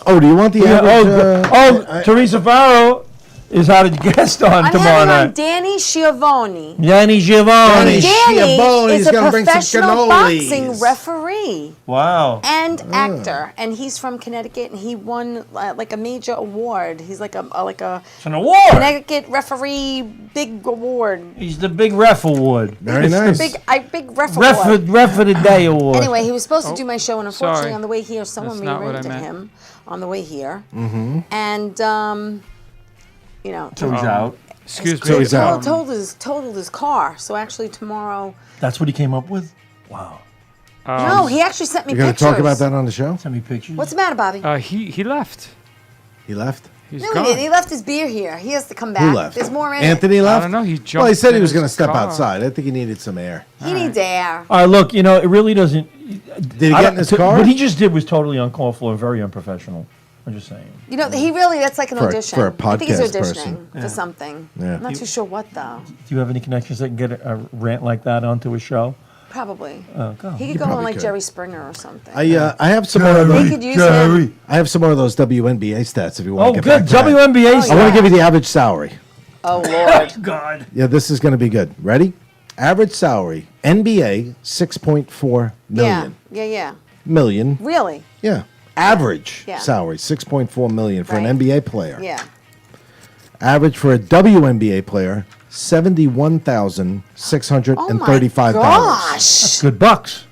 Oh, do you want the average? Teresa Farrell is had a guest on I'm tomorrow having on night. Danny Schiavone. Danny Giovanni. Danny is a gonna bring some professional cannolis. boxing referee Wow. and actor, and he's from Connecticut, and he won like a major award. He's like a It's an award. Connecticut referee big award. He's the big ref award. Very nice. Big ref award. Ref of the day award. Anyway, he was supposed to do my show, and unfortunately, sorry. on the way here, someone That's not what rear-ended I meant. him on the way here, and you know, So he's out. Excuse me. So he's out. totaled his car. So actually, tomorrow, That's what he came up with? Wow. No, he actually sent me You're going pictures. to talk about that on the show? Send me pictures. What's the matter, Bobby? He left. He left? He's No, gone. he didn't. He left his beer here. He has to come back. Who left? There's more in Anthony it. left? I don't know. He Well, he jumped said he in was his going to step car. outside. I think he needed some air. He needs air. All right, look, you know, it really doesn't. Did he get in his car? What he just did was totally uncalled for and very unprofessional. I'm just saying. You know, he really, that's like an For a- audition. for a I think he's podcast auditioning person. for something. Yeah. I'm not too sure what, though. Do you have any connections that can get a rant like that onto a show? Probably. Oh, go. He You could go on probably like could. Jerry Springer or something. I have some more of They those. could use him. I have some more of those WNBA stats if you want Oh, to get good. back to that. WNBA Oh, I want yeah. to give you the average salary. Oh, Lord. God. Yeah, this is going to be good. Ready? Average salary, NBA, 6.4 million. Yeah. Million. Really? Yeah. Average Yeah. salary, 6.4 million for Right. an NBA player. Yeah. Average for a WNBA player, $71,635. Oh, my gosh. Good bucks.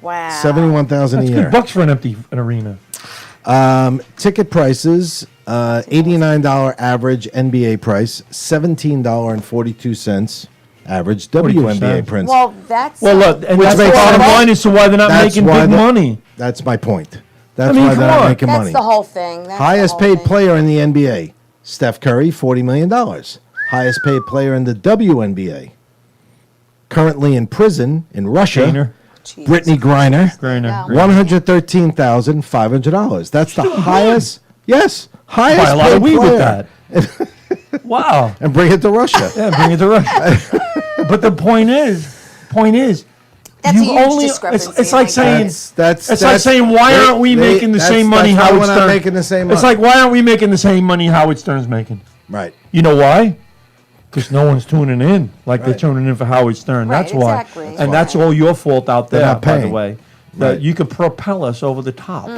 Wow. 71,000 a That's year. good bucks for an empty arena. Ticket prices, $89 average NBA price, $17.42 average WNBA price. Well, that's. Well, look, and Which that's the makes bottom sense. line as to why they're not That's making why big the- money. That's my point. That's I mean, why they're come not on. making That's money. the whole thing. That's Highest the whole paid thing. player in the NBA, Steph Curry, $40 million. Highest paid player in the WNBA. Currently in prison in Russia, Gainer. Jesus. Brittany Griner, Griner. Wow. $113,500. That's the highest. Yes, highest Buy a lot paid of weed player. with that. Wow. And bring it to Russia. Yeah, bring it to Russia. But the point is, That's a you huge only. discrepancy. It's like saying. That's It's like saying, why aren't we making the same money that's why Howard we're not Stern? making the same It's money. like, why aren't we making the same money Howard Stern's making? Right. You know why? Because no one's tuning in like they're Right. tuning in for Howard Stern. Right, That's why. exactly. And that's all your fault out They're there, not by the paying. way. That Right. you could propel us over the top.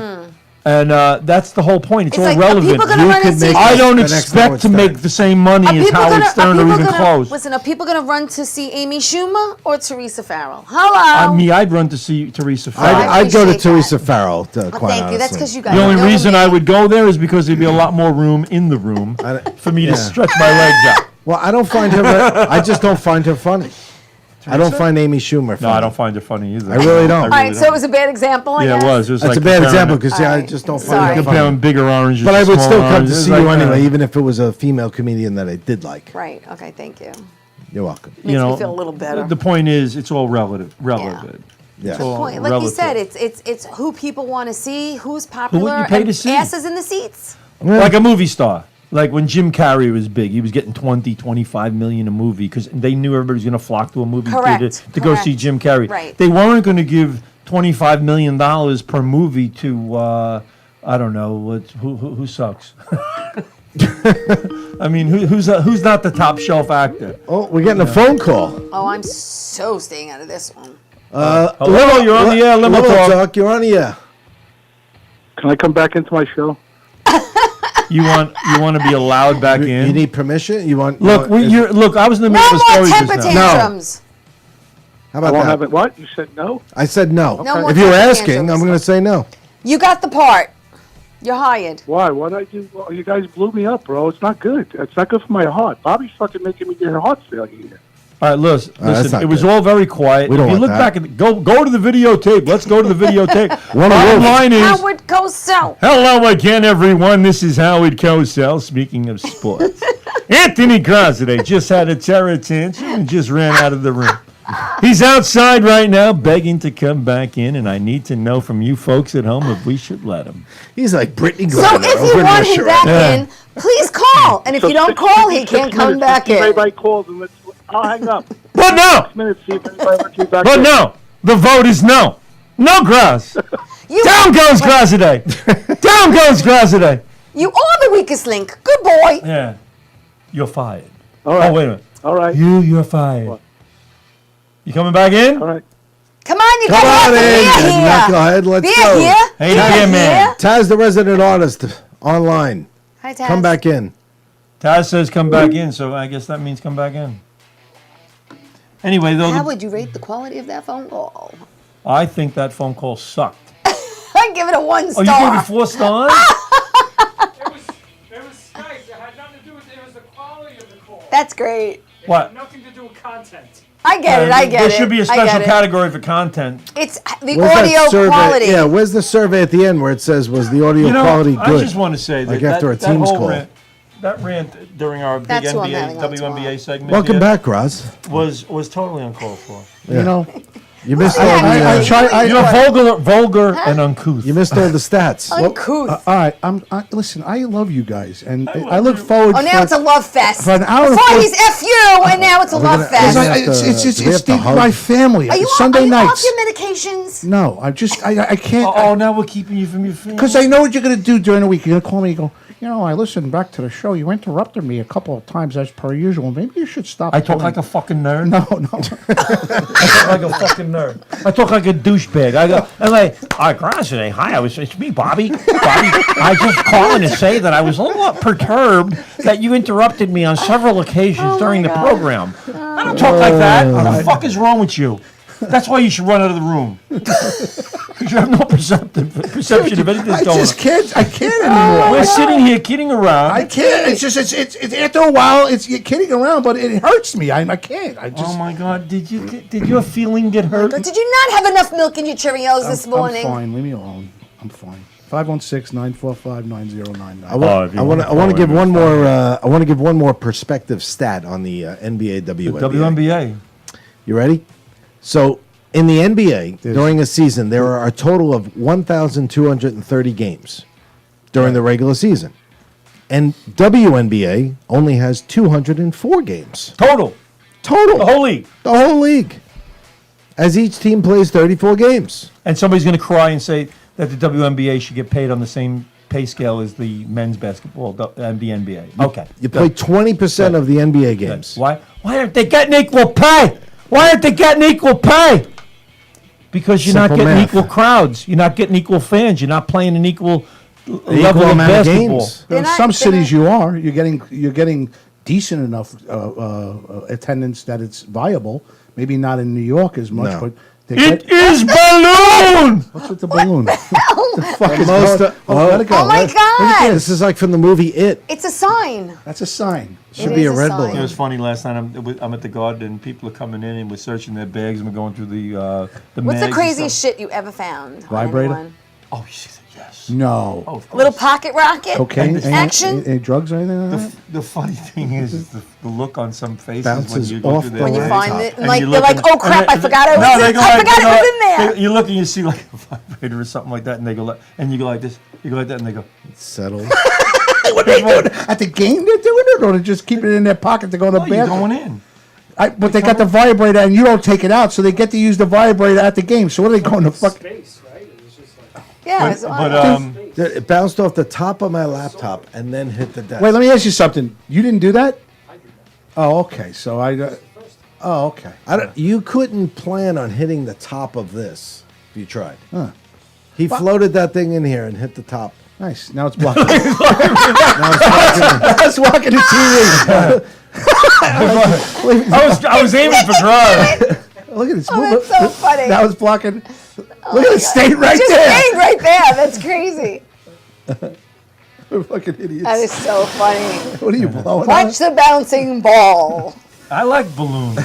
And that's the whole point. It's It's all like, are relevant. people gonna You run could and see? make I don't the next Howard expect to Stern. make the same money as Howard Stern or even close. Listen, are people going to run to see Amy Schumer or Teresa Farrell? Hello. I'd run to see Teresa Farrell. I'd go to appreciate Teresa that. Farrell, Well, quite thank you. That's honestly. because you guys The only know reason me. I would go there is because there'd be a lot more room in the room for me to Yeah. stretch my legs out. Well, I don't find her. I just don't find her funny. I don't find Amy Schumer funny. No, I don't find her funny either. I really don't. All right, so it was a bad example, I Yeah, it guess? was. It was That's like a bad comparing- example because All I right. just don't Sorry. find her comparing funny. bigger oranges. But I to would small still come to oranges. see Like, you anyway, even if it was a female comedian that I did like. Right, okay, thank you. You're welcome. Makes me feel a little better. The point is, it's all relevant. Yeah. It's all Point. Like relative. you said, it's who people want to see, who's popular, you pay and to see. asses in the seats. Like a movie star. Like when Jim Carrey was big, he was getting 20, 25 million a movie because they knew everybody was going to flock to a movie Correct, theater to go see correct. Jim Carrey. Right. They weren't going to give $25 million per movie to, I don't know, who sucks? I mean, who's not the top shelf actor? Oh, we're getting a phone call. Oh, I'm so staying out of this one. Hello, you're on the air. Limo Talk. You're on the air. Can I come back into my show? You want to be allowed back in? You need permission? You want? Look, look. I was in the No middle of a more story temper just now. tantrums. How I about won't that? have it. What? You said no? I said no. No more If you were temper asking, tantrums. I'm going to say no. You got the part. You're hired. Why? What did I do? Well, you guys blew me up, bro. It's not good. It's not good for my heart. Bobby's fucking making me get heart failure here. All right, listen. that's not It was good. all very quiet. We don't If you want look that. back at go to the videotape. Let's go to the videotape. One Bottom of those. line is, Howard Cosell. hello again, everyone. This is Howard Cosell. Speaking of sports, Anthony Crosby just had a terror tantrum and just ran out of the room. He's outside right now, begging to come back in, and I need to know from you folks at home if we should let him. He's like Brittany So Griner if over you in want Russia him right back now. in, please call. And if you don't call, he can't come back in. Everybody calls and I'll hang up. But no, 6 minutes, see if anybody lets me back but in. no, the vote is no. No Gross. You, Down goes Gross today. Down goes Gross today. you are the weakest link. Good boy. Yeah, you're fired. All right. Oh wait a minute. All right. You're fired. What? You coming back in? All right. Come on, you Come got on the in, beer you here. knucklehead. Let's Beer go. here. Hey, Beer beer man. here. Taz, the resident artist, online. Hi, Taz. Come back in. Taz says come back in, so I guess that means come back in. Anyway, though, How would you rate the quality of that phone call? I think that phone call sucked. I give it a 1 Oh, star. you gave it 4 stars? It was Skype. It had nothing to do with it. It was the quality of the call. That's great. What? Nothing to do with content. I get it. I get There it. should be a I get special it. category for content. It's the Where's that audio survey? quality. Yeah, where's the survey at the end where it says, was the audio quality good? I just want to say that like after a that Teams whole call. that rant during our big That's who I'm NBA, having on WNBA tomorrow. segment Welcome here back, Roz. was totally uncalled for. You know, You missed all I the. try- You're vulgar and uncouth. You missed all the stats. Uncouth. all right, listen. I love you guys, and I look forward. Oh, now it's a love fest. for an hour and Before 40 he's F you, and now it's a love fest. It's my family. Are you Sunday off nights. your medications? No, I can't. Oh, now we're keeping you from your family. Because I know what you're going to do during the week. You're going to call me and go, I listened back to the show. You interrupted me a couple of times as per usual. Maybe you should stop. I talk like a fucking nerd. No. I talk like a fucking nerd. I talk like a douchebag. I'm like, today. Hi, it's me, Bobby. I just calling to say that I was a little perturbed that you interrupted me on several occasions during the program. I don't talk like that. What the fuck is wrong with you? That's why you should run out of the room. Because you have no perception of anything that's going on. I can't anymore. We're sitting here kidding around. I can't. It's just, it's after a while, you're kidding around, but it hurts me. I can't. Oh my God! Did your feeling get hurt? But did you not have enough milk in your Cheerios this morning? I'm fine. Leave me alone. I'm fine. 516-945-9099. I want to give one more. I want to give one more perspective stat on the NBA WNBA. WNBA. You ready? So in the NBA during a season, there are a total of 1,230 games during the regular season, and WNBA only has 204 games Total. The whole league. As each team plays 34 games. And somebody's going to cry and say that the WNBA should get paid on the same pay scale as the men's basketball and the NBA. Okay. You play 20% of the NBA games. Why aren't they getting equal pay? Why aren't they getting equal pay? Because you're not Simple getting math. equal crowds. You're not getting equal fans. You're not playing an equal level of amount of basketball. games. In some cities, you are. You're getting decent enough attendance that it's viable. Maybe not in New York as much, No. but It is balloon. What's with the balloon? What the hell? Fuck is Most going- let it go. Oh my Let it- God! This is like from the movie It. It's a sign. That's a sign. Should It be is a a Red sign. Bull. It was funny last night. I'm at the garden and people are coming in and we're searching their bags and we're going through the What's mags the and craziest stuff. shit you ever found? on Vibrator? anyone? Oh, she said yes. No. Oh, of course. Little pocket rocket? Cocaine? Action? Any drugs or anything like that? The funny thing is the look on some faces Bounces when you go off through the their When you bags. find it, And like you they're look like, and- oh crap, I and- forgot it was no, in, they go I like- forgot they it go was like- in there. You look and you see like a vibrator or something like that, and they go like, and you go like this, you go like that, and they go. Settle. What are they doing? At the game they're doing it, or they just keep it in their pocket to go to Oh, you're bathroom? going in. But they got the vibrator, and you don't take it out, so they get to use the vibrator at the game. So what are they going to fuck? Yeah, But, it's It bounced off the top of my laptop and then hit the desk. Wait, let me ask you something. You didn't do that? Oh, okay. So oh, okay. You couldn't plan on hitting the top of this if you tried. Huh. He floated that thing in here and hit the top. Nice. Now it's blocking. Now it's blocking. Now it's blocking the TV. I was aiming for drive. Look at this. Oh, that's so funny. That was blocking. Oh Look at my it staying God. right Just there. staying right there. That's crazy. We're fucking idiots. That is so funny. What are you blowing Watch the bouncing ball. I like balloons.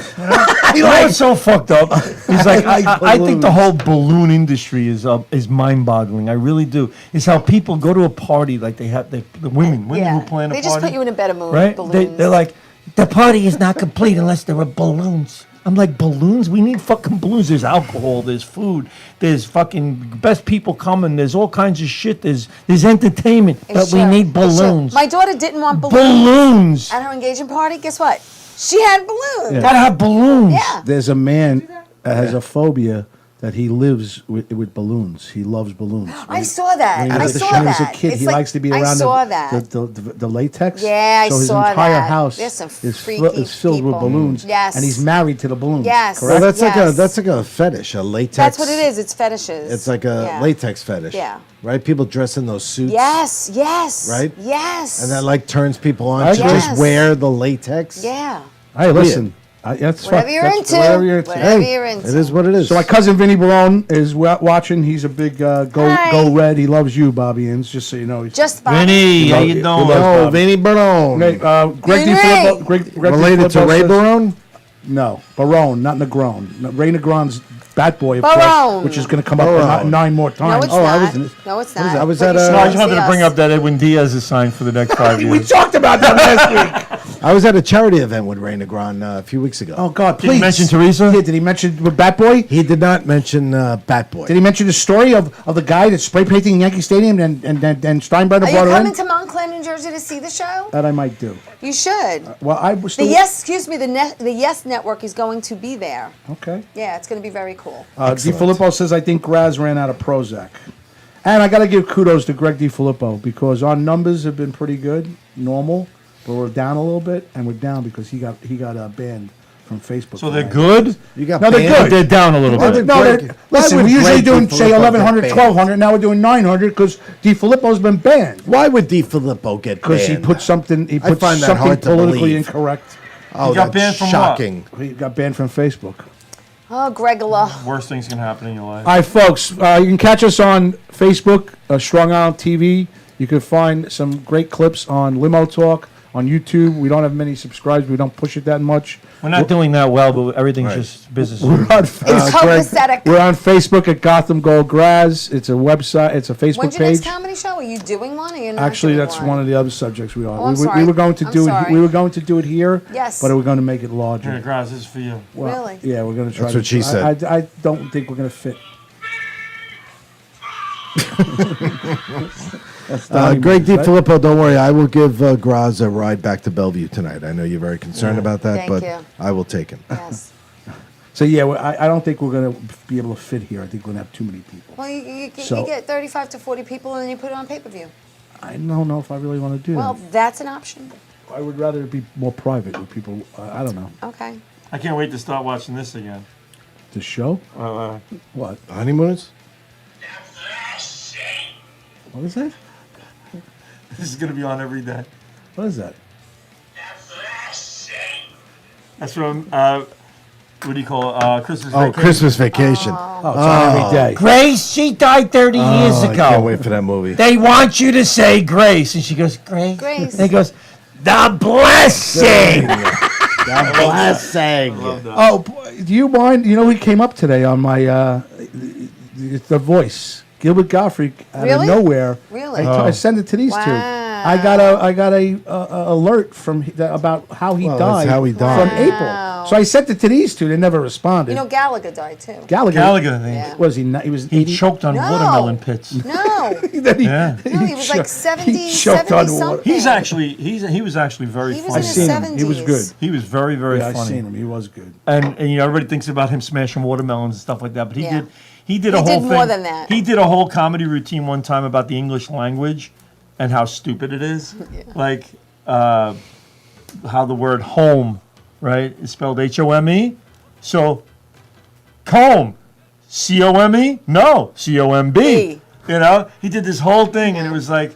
You know what's so fucked up? It's like I think the whole balloon industry is mind-boggling. I really do. It's how people go to a party like they have the women Yeah. who plan a They party. just put you in a better mood. right? Balloons. They're like, the party is not complete unless there are balloons. I'm like, balloons? We need fucking balloons. There's alcohol, there's food, there's fucking best people coming, there's all kinds of shit, there's entertainment, but It's we true. need It's true. balloons. My daughter didn't want balloons. Balloons! At her engagement party, guess what? She had balloons. Gotta have balloons. Yeah. There's a man that has a phobia that he lives with balloons. He loves balloons. I saw that. When he I was a- saw when he was that. a kid, It's he like- likes to be I around saw that. the latex. Yeah, I so his saw entire that. house There's some is freaky filled with people. balloons. Yes. And he's married to the balloons. Yes. Well, Correct? that's like a fetish, a latex. That's what it is. It's fetishes. It's like a Yeah. latex fetish. Yeah. Right? People dress in those suits. Yes, yes. Right? Yes. And that like turns people on I to agree. just Yes. wear the latex. Yeah. Hey, listen. That's Whatever fun. you're That's into. Whatever you're into. Whatever Hey, you're into. It is what it is. So my cousin Vinny Barone is watching. He's a big go red. He loves you, Bobby Inns. Just so you know. Just Bobby. Vinny, how He you loves doing? Oh, Bobby. Vinny Barone. Greg D. Vinny. Filippo. Greg D. Related to Filippo Ray says- Barone? No, Barone, not Negron. No, Ray Negron's Bat Boy, of Barone. course, which is going to come up nine more times. No, it's not. No, it's not. I was But at you a- should No, I just see wanted to bring us. up that Edwin Diaz is signed for the next 5 years. We talked about that last week. I was at a charity event with Ray Negron a few weeks ago. Oh, God, Did please. he mention Teresa? Yeah, did he mention Bat Boy? He did not mention Bat Boy. Did he mention the story of the guy that's spray painting Yankee Stadium and Steinbrenner Are you brought her coming in? to Montclair, New Jersey to see the show? That I might do. You should. Well, I was The still... the Yes Network is going to be there. Okay. Yeah, it's going to be very cool. DiFilippo says, I think Graz ran out of Prozac. And I got to give kudos to Greg DiFilippo because our numbers have been pretty good, normal, but we're down a little bit, and we're down because he got banned from Facebook. So they're good? You got No, they're banned? good. They're down a little Why bit. did No, Greg- listen, why would we usually Greg do, say, DiFilippo 1,100, get banned? 1,200. Now we're doing 900 because DiFilippo's been banned. Why would DiFilippo get banned? Because he put something, I find that something hard to politically believe. incorrect. Oh, He got that's banned from what? shocking. He got banned from Facebook. Oh, Gregula. Worst things can happen in your life. All right, folks, you can catch us on Facebook, Strong Island TV. You can find some great clips on Limo Talk, on YouTube. We don't have many subscribers. We don't push it that much. We're not doing that well, but everything's just business. We're on, It's copacetic. we're on Facebook at Gotham Gold Graz. It's a website. It's a Facebook When's your page. next comedy show? Are you doing one or you're not Actually, doing that's one? one of the other subjects we are. Oh, I'm we sorry. were going to I'm do it. sorry. We were going to do it here. Yes. But we're going to make it larger. Here, Graz, this is for you. Well, Really? Yeah, we're going to try. That's to what she said. I don't think we're going to fit. Greg DiFilippo, don't worry. I will give Graz a ride back to Bellevue tonight. I know you're very concerned about that, Thank but you. I will take him. Yes. So yeah, I don't think we're going to be able to fit here. I think we're going to have too many people. Well, you So- get 35 to 40 people and then you put it on pay-per-view. I don't know if I really want to do Well, that. that's an option. I would rather it be more private with people. I don't know. Okay. I can't wait to start watching this again. The show? What? Honeymooners? What is that? This is going to be on every day. What is that? That's from, what do you call it? Christmas Oh, Vacation. Christmas Vacation. Oh, it's on every day. Grace, she died 30 years Oh, I ago. can't wait for that movie. They want you to say Grace. And she goes, Grace? Grace. And he goes, the blessing. God blessing. Oh, do you mind? You know, he came up today on my The Voice. Gilbert Gottfried out Really? of nowhere. Really? I sent it to these two. Wow. I got a alert from about how he Well, that's died. how he died. From April. So I sent it to these two. They never responded. You know, Gallagher died too. Gallagher. Gallagher, I think. Yeah. Was he? He was. He 80 choked on No. watermelon pits. No. Then he- Yeah. No, he was like 70, he choked 70 on water. something. He was actually very He was funny. in his seen him. 70s. He was good. He was very, very Yeah, I funny. seen him. He was good. And you know, everybody thinks about him smashing watermelons and stuff like that, but he Yeah. did. He did He a whole did thing. more than that. He did a whole comedy routine one time about the English language and how stupid it is. Like how the word home, right, is spelled H-O-M-E. So comb, C-O-M-E? No, C-O-M-B. You know, he did this whole thing, and it was like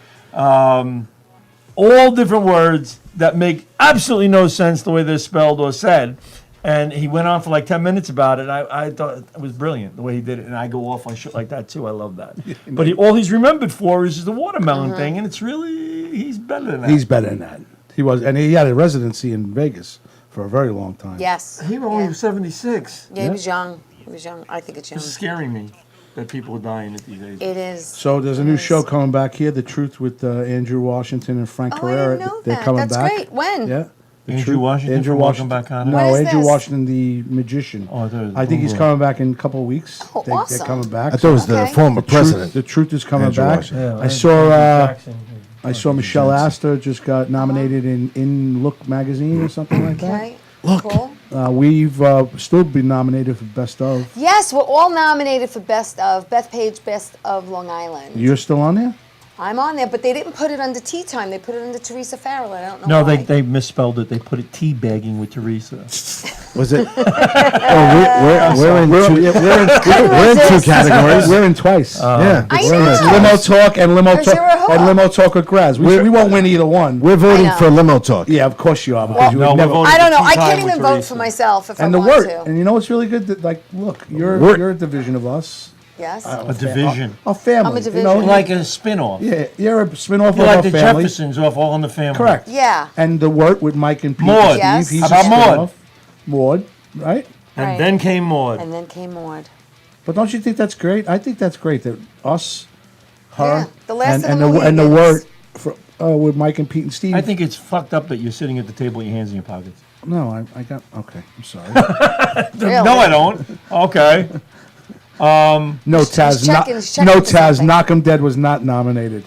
all different words that make absolutely no sense the way they're spelled or said. And he went on for like 10 minutes about it. I thought it was brilliant the way he did it. And I go off on shit like that too. I love that. But all he's remembered for is the watermelon thing. And it's really, he's better than that. He's better than that. He was, and he had a residency in Vegas for a very long time. Yes. He only was 76. Yeah, he was young. He was young. I think it's young. It's scaring me that people are dying at these ages. It is. So there's a new show coming back here, The Truth with Andrew Washington and Frank Oh, I Carrera. didn't know They're that. coming That's back. great. When? Yeah. The Andrew Truth- Washington Andrew from Welcome Washington. Back on It? No, When is Andrew this? Washington, the magician. Oh, there's I think he's Google. coming back in a couple of weeks. Oh, They're awesome. coming back. I thought it was the Okay. former president. The Truth is coming Andrew back. Washington. I saw Michelle Astor just got nominated in Look magazine or something like that. Okay. Look. Cool. We've still been nominated for Best of. Yes, we're all nominated for Best of. Beth Page, Best of Long Island. You're still on there? I'm on there, but they didn't put it under Tea Time. They put it under Teresa Farrell. I don't know No, why. they misspelled it. They put it teabagging with Teresa. Was it? We're in two categories. We're in twice. Yeah. I we're in know. two. Limo Talk and Limo 'Cause Talk you're a whore. and Limo Talk with Graz. We won't win either one. We're voting know. for Limo Talk. Yeah, of course you are. Because you No, would we're never. voting I don't know. Tea I Time can't with even vote Teresa. for myself if And I the want work. to. And you know what's really good? That, like, look, you're a division of us. Yes. A division. A family. I'm a You division. know, Like a spin-off. yeah, you're a spin-off You're of like our the family. Jeffersons off All in the Family. Correct. Yeah. And the work with Mike and Pete Maud. and Steve. Yes. He's How a about Maud? spin-off. Maud. right? And Right. then came Maud. And then came Maud. But don't you think that's great? I think that's great that us, her, Yeah, the last and of the the Mohegans. word for, with Mike and Pete and Steve. I think it's fucked up that you're sitting at the table with your hands in your pockets. No, I got okay. I'm sorry. Really? No, I don't. Okay. No, Taz. He's checking for Taz. something. Knock 'em Dead was not nominated.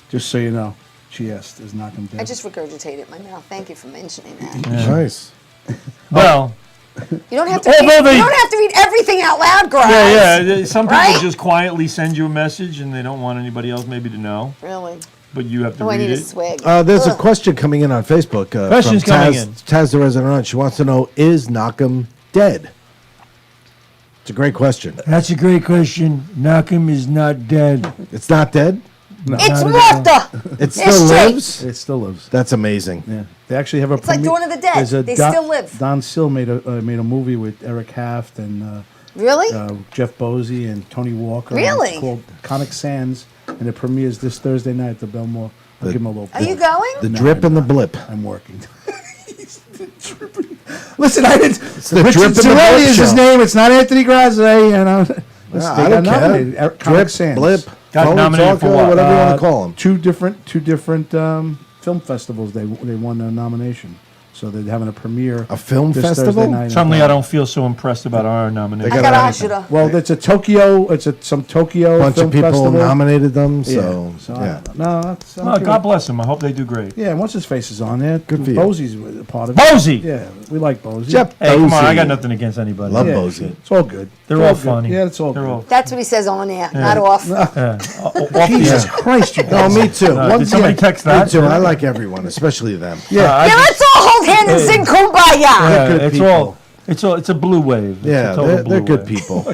Just so you know. She asked, "Is Knock 'em Dead?" I just regurgitated my mouth. Thank you for mentioning that. Nice. Well, You don't have to. Although Read, they- you don't have to read everything out loud, guys. yeah. Some people Right? just quietly send you a message and they don't want anybody else maybe to know. Really? But you have to Oh, I read need a it. swig. There's a Ugh. question coming in on Facebook. Questions from coming Taz, in. Taz the Resident Runner. She wants to know, is Knock'em dead? It's a great question. That's a great question. Knockham is not dead. It's not dead? No. It's Not at all. water. It still History. lives? It still lives. That's amazing. Yeah, they actually have a. It's like Dawn of the Dead. They still live. Don Sill made a movie with Eric Haft and Really? Jeff Bosey and Tony Walker. Really? It's called Comic Sans, and it premieres this Thursday night at the Belmore. I'll give him a little. Are you going? The drip and the blip. I'm working. Listen, I didn't. the Richard drip and the Cirelli blip is his show. name. It's not Anthony Graze, and Yeah, they I got don't nominated. care. Comic Drip, Sans. blip, Got phone nominated talker, for what? whatever you want to call them. Two different film festivals. They won a nomination, so they're having a premiere. A film this festival? Thursday night. Suddenly I don't feel so impressed about our nomination. I got Ashura. Well, it's a Tokyo. Some Tokyo A bunch film of people festival. nominated them, so, So yeah. no, that's Well, God bless them. I hope they do great. Yeah, and what's his face is on there. Good for you. Bosey's a part of it. Bosey! Yeah, we like Bosey. Jeff Hey, come on. I Bosey. got nothing against anybody. Love Yeah, Bosey. It's all good. They're It's all good. funny. Yeah, it's all They're good. all. That's what he says on air, not off. Yeah. Off Jesus the air. Christ, you No, guys. me too. Did somebody text that? Me too. I like everyone, especially them. Yeah. I Yeah, just- let's all hold hands and sing Kumbaya. Yeah, good it's people. all. It's a blue wave. It's a Yeah, total they're blue good wave. people.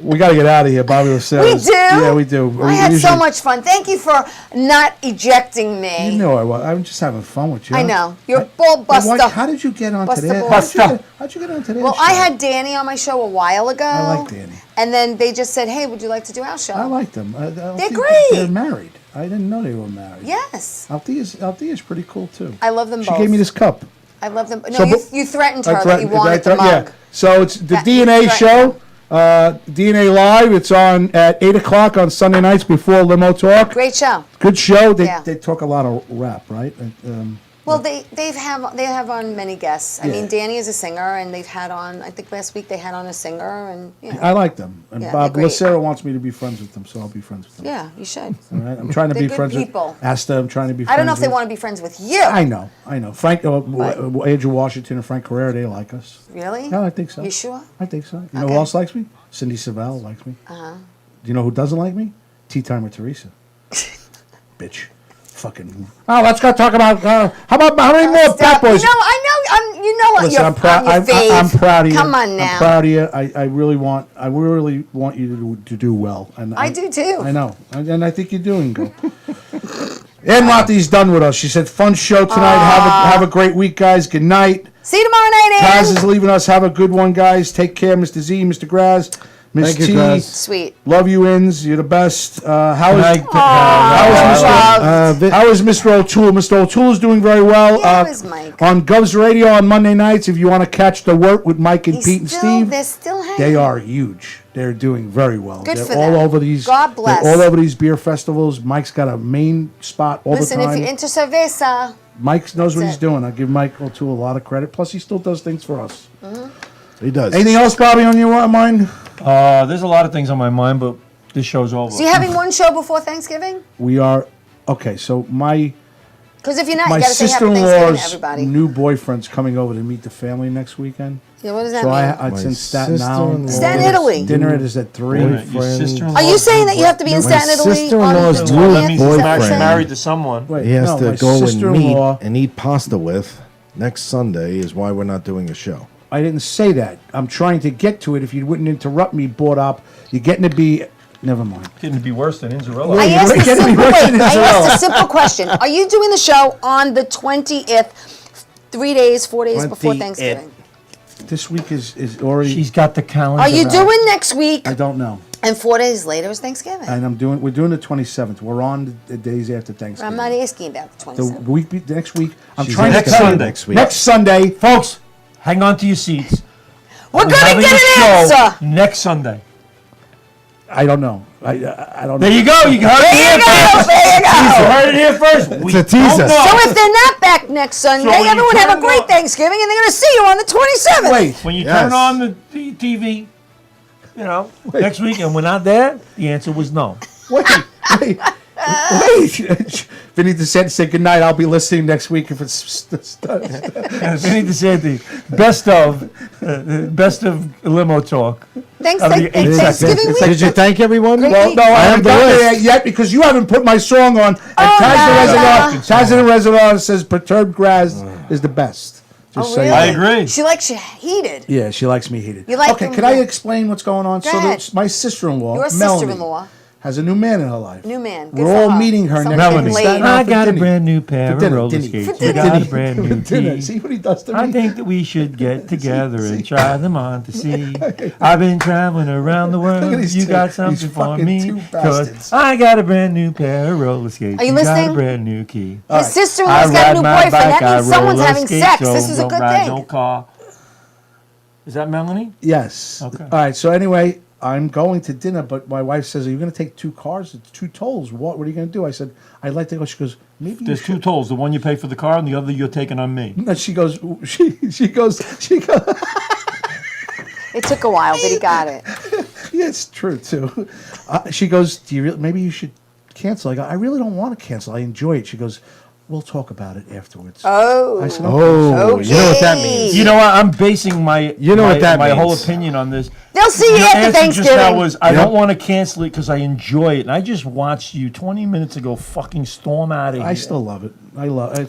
We got to get out of here, Bobby Lacerda. We do? Yeah, we do. I had so much fun. Thank you for not ejecting me. You know I was. I'm just having fun with you. I know. You're ball buster. How did you get on Buster today? boy. How'd you get on today? Well, I had Danny on my show a while ago. I like Danny. And then they just said, hey, would you like to do our show? I like them. I don't They're think great. They're married. I didn't know they were married. Yes. Althea's pretty cool too. I love them She both. gave me this cup. I love them. No, So, you threatened her I that threatened- you wanted the I threat- mug. Yeah. So it's the That you DNA threatened show. DNA Live. It's on at 8 o'clock on Sunday nights before Limo Talk. Great show. Good show. They Yeah. they talk a lot of rap, right? Well, they have on many guests. I Yeah. mean, Danny is a singer, and they've had on. I think last week they had on a singer, and you know. I like them. And Yeah, Bob they're great. Lacerda wants me to be friends with them, so I'll be friends with them. Yeah, you should. All right. I'm trying to They're be good friends people. with Asta. I'm trying to be friends I don't know if they with- want to be friends with you. I know. Frank, Andrew Washington and Frank Carrera, they like us. Really? No, I think so. You sure? I think so. You know Okay. who else likes me? Cindy Savell likes me. Uh-huh. Do you know who doesn't like me? Tea Time with Teresa. Bitch. Fucking. Oh, let's go talk about. How many more Bad Stop. Boys? You know what? Listen, You're I'm proud. I'm your fave. I'm proud of you. Come on now. I'm proud of you. I really want you to do well. And I do too. I know, and I think you're doing good. Ann Rothy's done with us. She said, "Fun show tonight. Have a great week, guys. Good night." See you tomorrow night, Ann. Taz is leaving us. Have a good one, guys. Take care, Mr. Z, Mr. Graz, Miss Thank you, T. Graz. Sweet. Love you, Inns. You're the best. How is Mr. O'Toole? Mr. O'Toole is doing very well. Yeah, how is Mike? On Govs Radio on Monday nights, if you want to catch the work with Mike and Pete and Steve, They're still hanging. they are huge. They're doing very well. Good they're for all them. over these. God bless. They're all over these beer festivals. Mike's got a main spot all Listen, the if time. you're into cerveza, Mike knows what That's he's doing. I give Mike O'Toole a lot of credit. Plus, he still does things for us. He does. Anything else, Bobby, on your mind? There's a lot of things on my mind, but this show's over. so you having one show before Thanksgiving? We are okay. So my Because if you're not, my you got to say happy Thanksgiving to sister-in-law's everybody. new boyfriend's coming over to meet the family next weekend. Yeah, what does that So mean? it's My in Staten Island. sister-in-law- Staten Italy. Dinner is at 3. Are you saying that you have to be in My Staten Italy on sister-in-law's the new 20th? That means Is he's that what you're saying? married to someone. Wait, He has no, to my go and meet sister-in-law. and eat pasta with next Sunday is why we're not doing a show. I didn't say that. I'm trying to get to it. If you wouldn't interrupt me, brought up. You're getting to be. Never mind. Getting to be worse than Inzarella. I asked, You're a getting me simple, worse wait, than I Israel. asked a simple question. Are you doing the show on the 20th, 4 days before 20th. Thanksgiving? This week is already. She's got the calendar. Are you out. doing next week? I don't know. And 4 days later is Thanksgiving. And we're doing the 27th. We're on the days after Thanksgiving. I'm not asking about the The 27th. week next week. I'm She's trying next to tell you Sunday. Next week. Next Sunday, Folks, hang on to your seats. We're We're gonna having get a an show answer. next Sunday. I don't know. I don't know. There you go. You heard it here first. You heard it here first. It's a teaser. So if they're not back next Sunday, when you everyone have a turn great on- Thanksgiving, and they're going to see you on the 27th. Wait. When you Yes. turn on the TV, next week, and we're not there, the answer was no. Wait. Vinny DeSantis said good night. I'll be listening next week if it's. Vinny DeSantis, best of limo talk. Thanksgiving week. Did you thank everyone? Well, no, I haven't done it yet because you haven't put my song on. And Taz the Reservoir says Perturbed Graz is the best. Just so you know. I agree. She likes you heated. Yeah, she likes me heated. You like okay, them can I more. explain what's going on? Go So ahead. my sister-in-law, Your Melanie, sister-in-law. has a new man in her life. New man. Good We're for all her. meeting her Something next Melanie. week. I got a brand new pair of dinner, roller dinner. skates. For You got dinner. a brand new Dinner. tee. See what he does to me? I think that we should get together and try them on to see. I've been traveling around the Look at world. these You two- got these something for fucking me. two 'Cause bastards. I got a brand new pair of roller skates. Are you got a listening? brand new key. His sister-in-law's I got a ride new my boyfriend. bike, That means I someone's roller having skate, sex. so This is a don't good ride thing. No car. Is that Melanie? Yes. Okay. All right. So anyway, I'm going to dinner, but my wife says, "Are you going to take two cars? It's two tolls. What are you going to do?" I said, "I'd like to go." She goes, "Maybe." There's two tolls. The one you pay for the car and the other you're taking on me. No, she goes. She goes. It took a while, but he got it. Yeah, it's true too. She goes, "Do you maybe you should cancel?" I go, "I really don't want to cancel. I enjoy it." She goes, "We'll talk about it afterwards." Oh. I said, Oh, you know what that means. You know what? I'm basing my my whole means. opinion on this. They'll see you Your after answer just now Thanksgiving. was I don't want to cancel it because I enjoy it, and I just watched you 20 minutes ago fucking storm out of here. I still love it. I love it.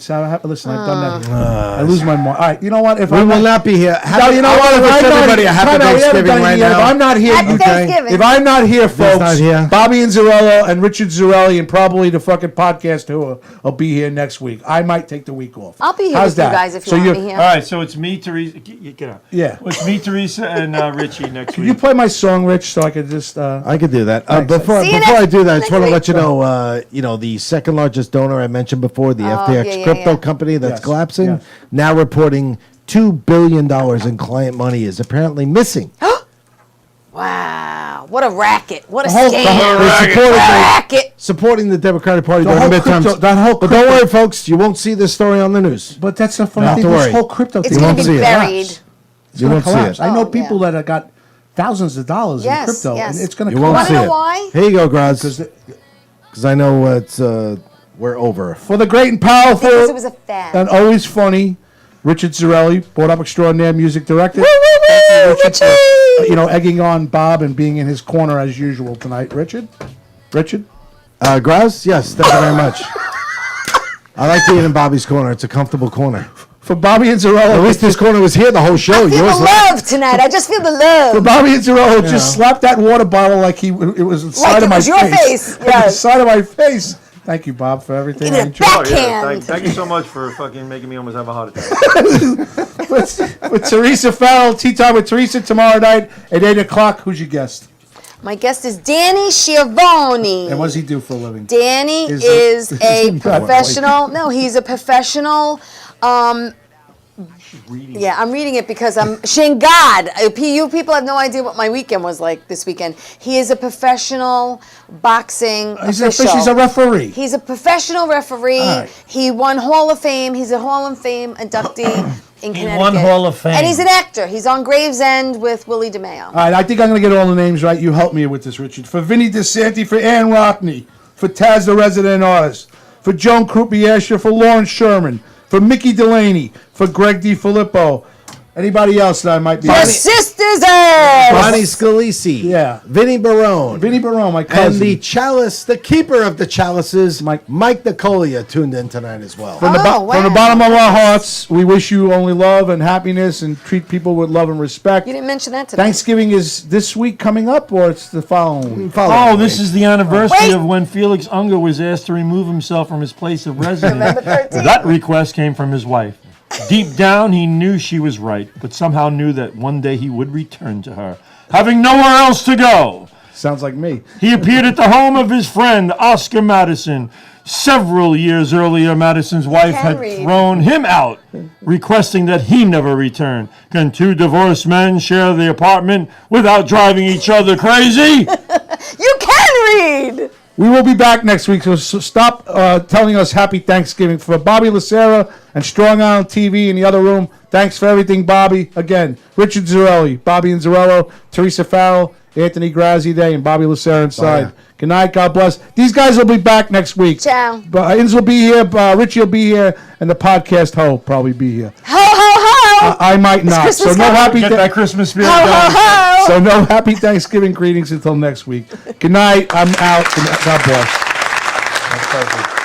Listen, I've done that. I lose my mind. All right, you know what? If We I'm will not be here. No, you know what? If Wish I'm not- everybody a happy time out, we haven't Thanksgiving done it right yet. now. If I'm not here, Happy you Thanksgiving. If I'm not here, folks, not here. Bobby and Zarella and Richard Zarelli and probably the fucking podcast tour will be here next week. I might take the week off. I'll be here How's with you that? guys if you So want you're- me here. All right, so it's me, Teresa. Get out. Yeah. It's me, Teresa, and Richie next Can week. you play my song, Rich, so I could just? I could do that. Thanks. Before See you I next- do that, I next just want to week. let you know, the second largest donor I mentioned before, the FTX yeah, crypto yeah. company that's Yes, collapsing, yes. now reporting $2 billion in client money is apparently missing. Wow. What a racket. What a The whole- scam. the whole- They supported Racket. supporting the Democratic Party The during whole midterms. crypto- that whole But don't crypto- worry, folks, you won't see this story on the news. But that's the funny Not thing. to This worry. whole crypto It's thing going won't to see be it. buried. It's You going won't to see collapse. it. I know Oh, people that have got thousands of dollars Yes, in crypto, yes. and it's going to You won't Wanna see know it. why? Here you go, Graz. Because Because I know it's we're over. for the great and powerful Because it was a fad. and always funny, Richard Zarelli, brought up extraordinaire music director. Woo, woo, Thank you, woo, Richard, Richie! for, egging on Bob and being in his corner as usual tonight. Richard? Graz, yes, thank you very much. I like being in Bobby's corner. It's a comfortable corner. For Bobby and Zarelli. At least this corner was here the whole show. I feel Yours the left. love tonight. I just feel the For love. Bobby and Zarelli, just slapped that water bottle like it was the side Like of it my was your face, Like yes. the side of my face. Thank you, Bob, for everything. Give it a enjoyed it. backhand. Thank you so much for fucking making me almost have a heart attack. With Teresa Farrell, Tea Time with Teresa tomorrow night at 8 o'clock. Who's your guest? My guest is Danny Schiavone. And what does he do for a living? Danny Is is it- a Not professional. No, he's a professional. Yeah, I'm reading it because I'm Shingad. You people have no idea what my weekend was like this weekend. He is a professional boxing official. He's a referee. He's a professional referee. All right. He won Hall of Fame. He's a Hall of Fame inductee in Connecticut. won Hall of Fame. And he's an actor. He's on Gravesend with Willie DeMeo. All right, I think I'm going to get all the names right. You help me with this, Richard. For Vinny DeSanti, for Ann Rockney, for Taz the Resident Artist, for Joan Croupier, for Lauren Sherman, for Mickey Delaney, for Greg DiFilippo. Anybody else that I might be? Your sister's ass. Bonnie Scalisi. Yeah. Vinny Barone. Vinny Barone, my cousin. And the chalice, the keeper of the chalices, Mike Nicolia, tuned in tonight as well. From the bottom of our hearts, we wish you only love and happiness and treat people with love and respect. You didn't mention that today. Thanksgiving is this week coming up, or it's the following? Oh, this is the anniversary of when Felix Unger was asked to remove himself from his place of residence. November 13th. That request came from his wife. Deep down, he knew she was right, but somehow knew that one day he would return to her, having nowhere else to go. Sounds like me. He appeared at the home of his friend, Oscar Madison. Several years earlier, Madison's wife had thrown him out, requesting that he never return. Can two divorced men share the apartment without driving each other crazy? You can read! We will be back next week, so stop telling us Happy Thanksgiving. For Bobby Lucera and Strong Island TV in the other room, thanks for everything, Bobby. Again, Richard Zarelli, Bobby and Zarello, Teresa Farrell, Anthony Grazzi Day, and Bobby Lucera inside. Bye. Good night. God bless. These guys will be back next week. Ciao. Inns will be here. Richie will be here, and the podcast ho will probably be here. Ho, ho, ho! I might not. Christmas So no coming. happy. Get that Christmas spirit Ho, ho, going. ho! So no happy Thanksgiving greetings until next week. Good night. I'm out. God bless. That's perfect.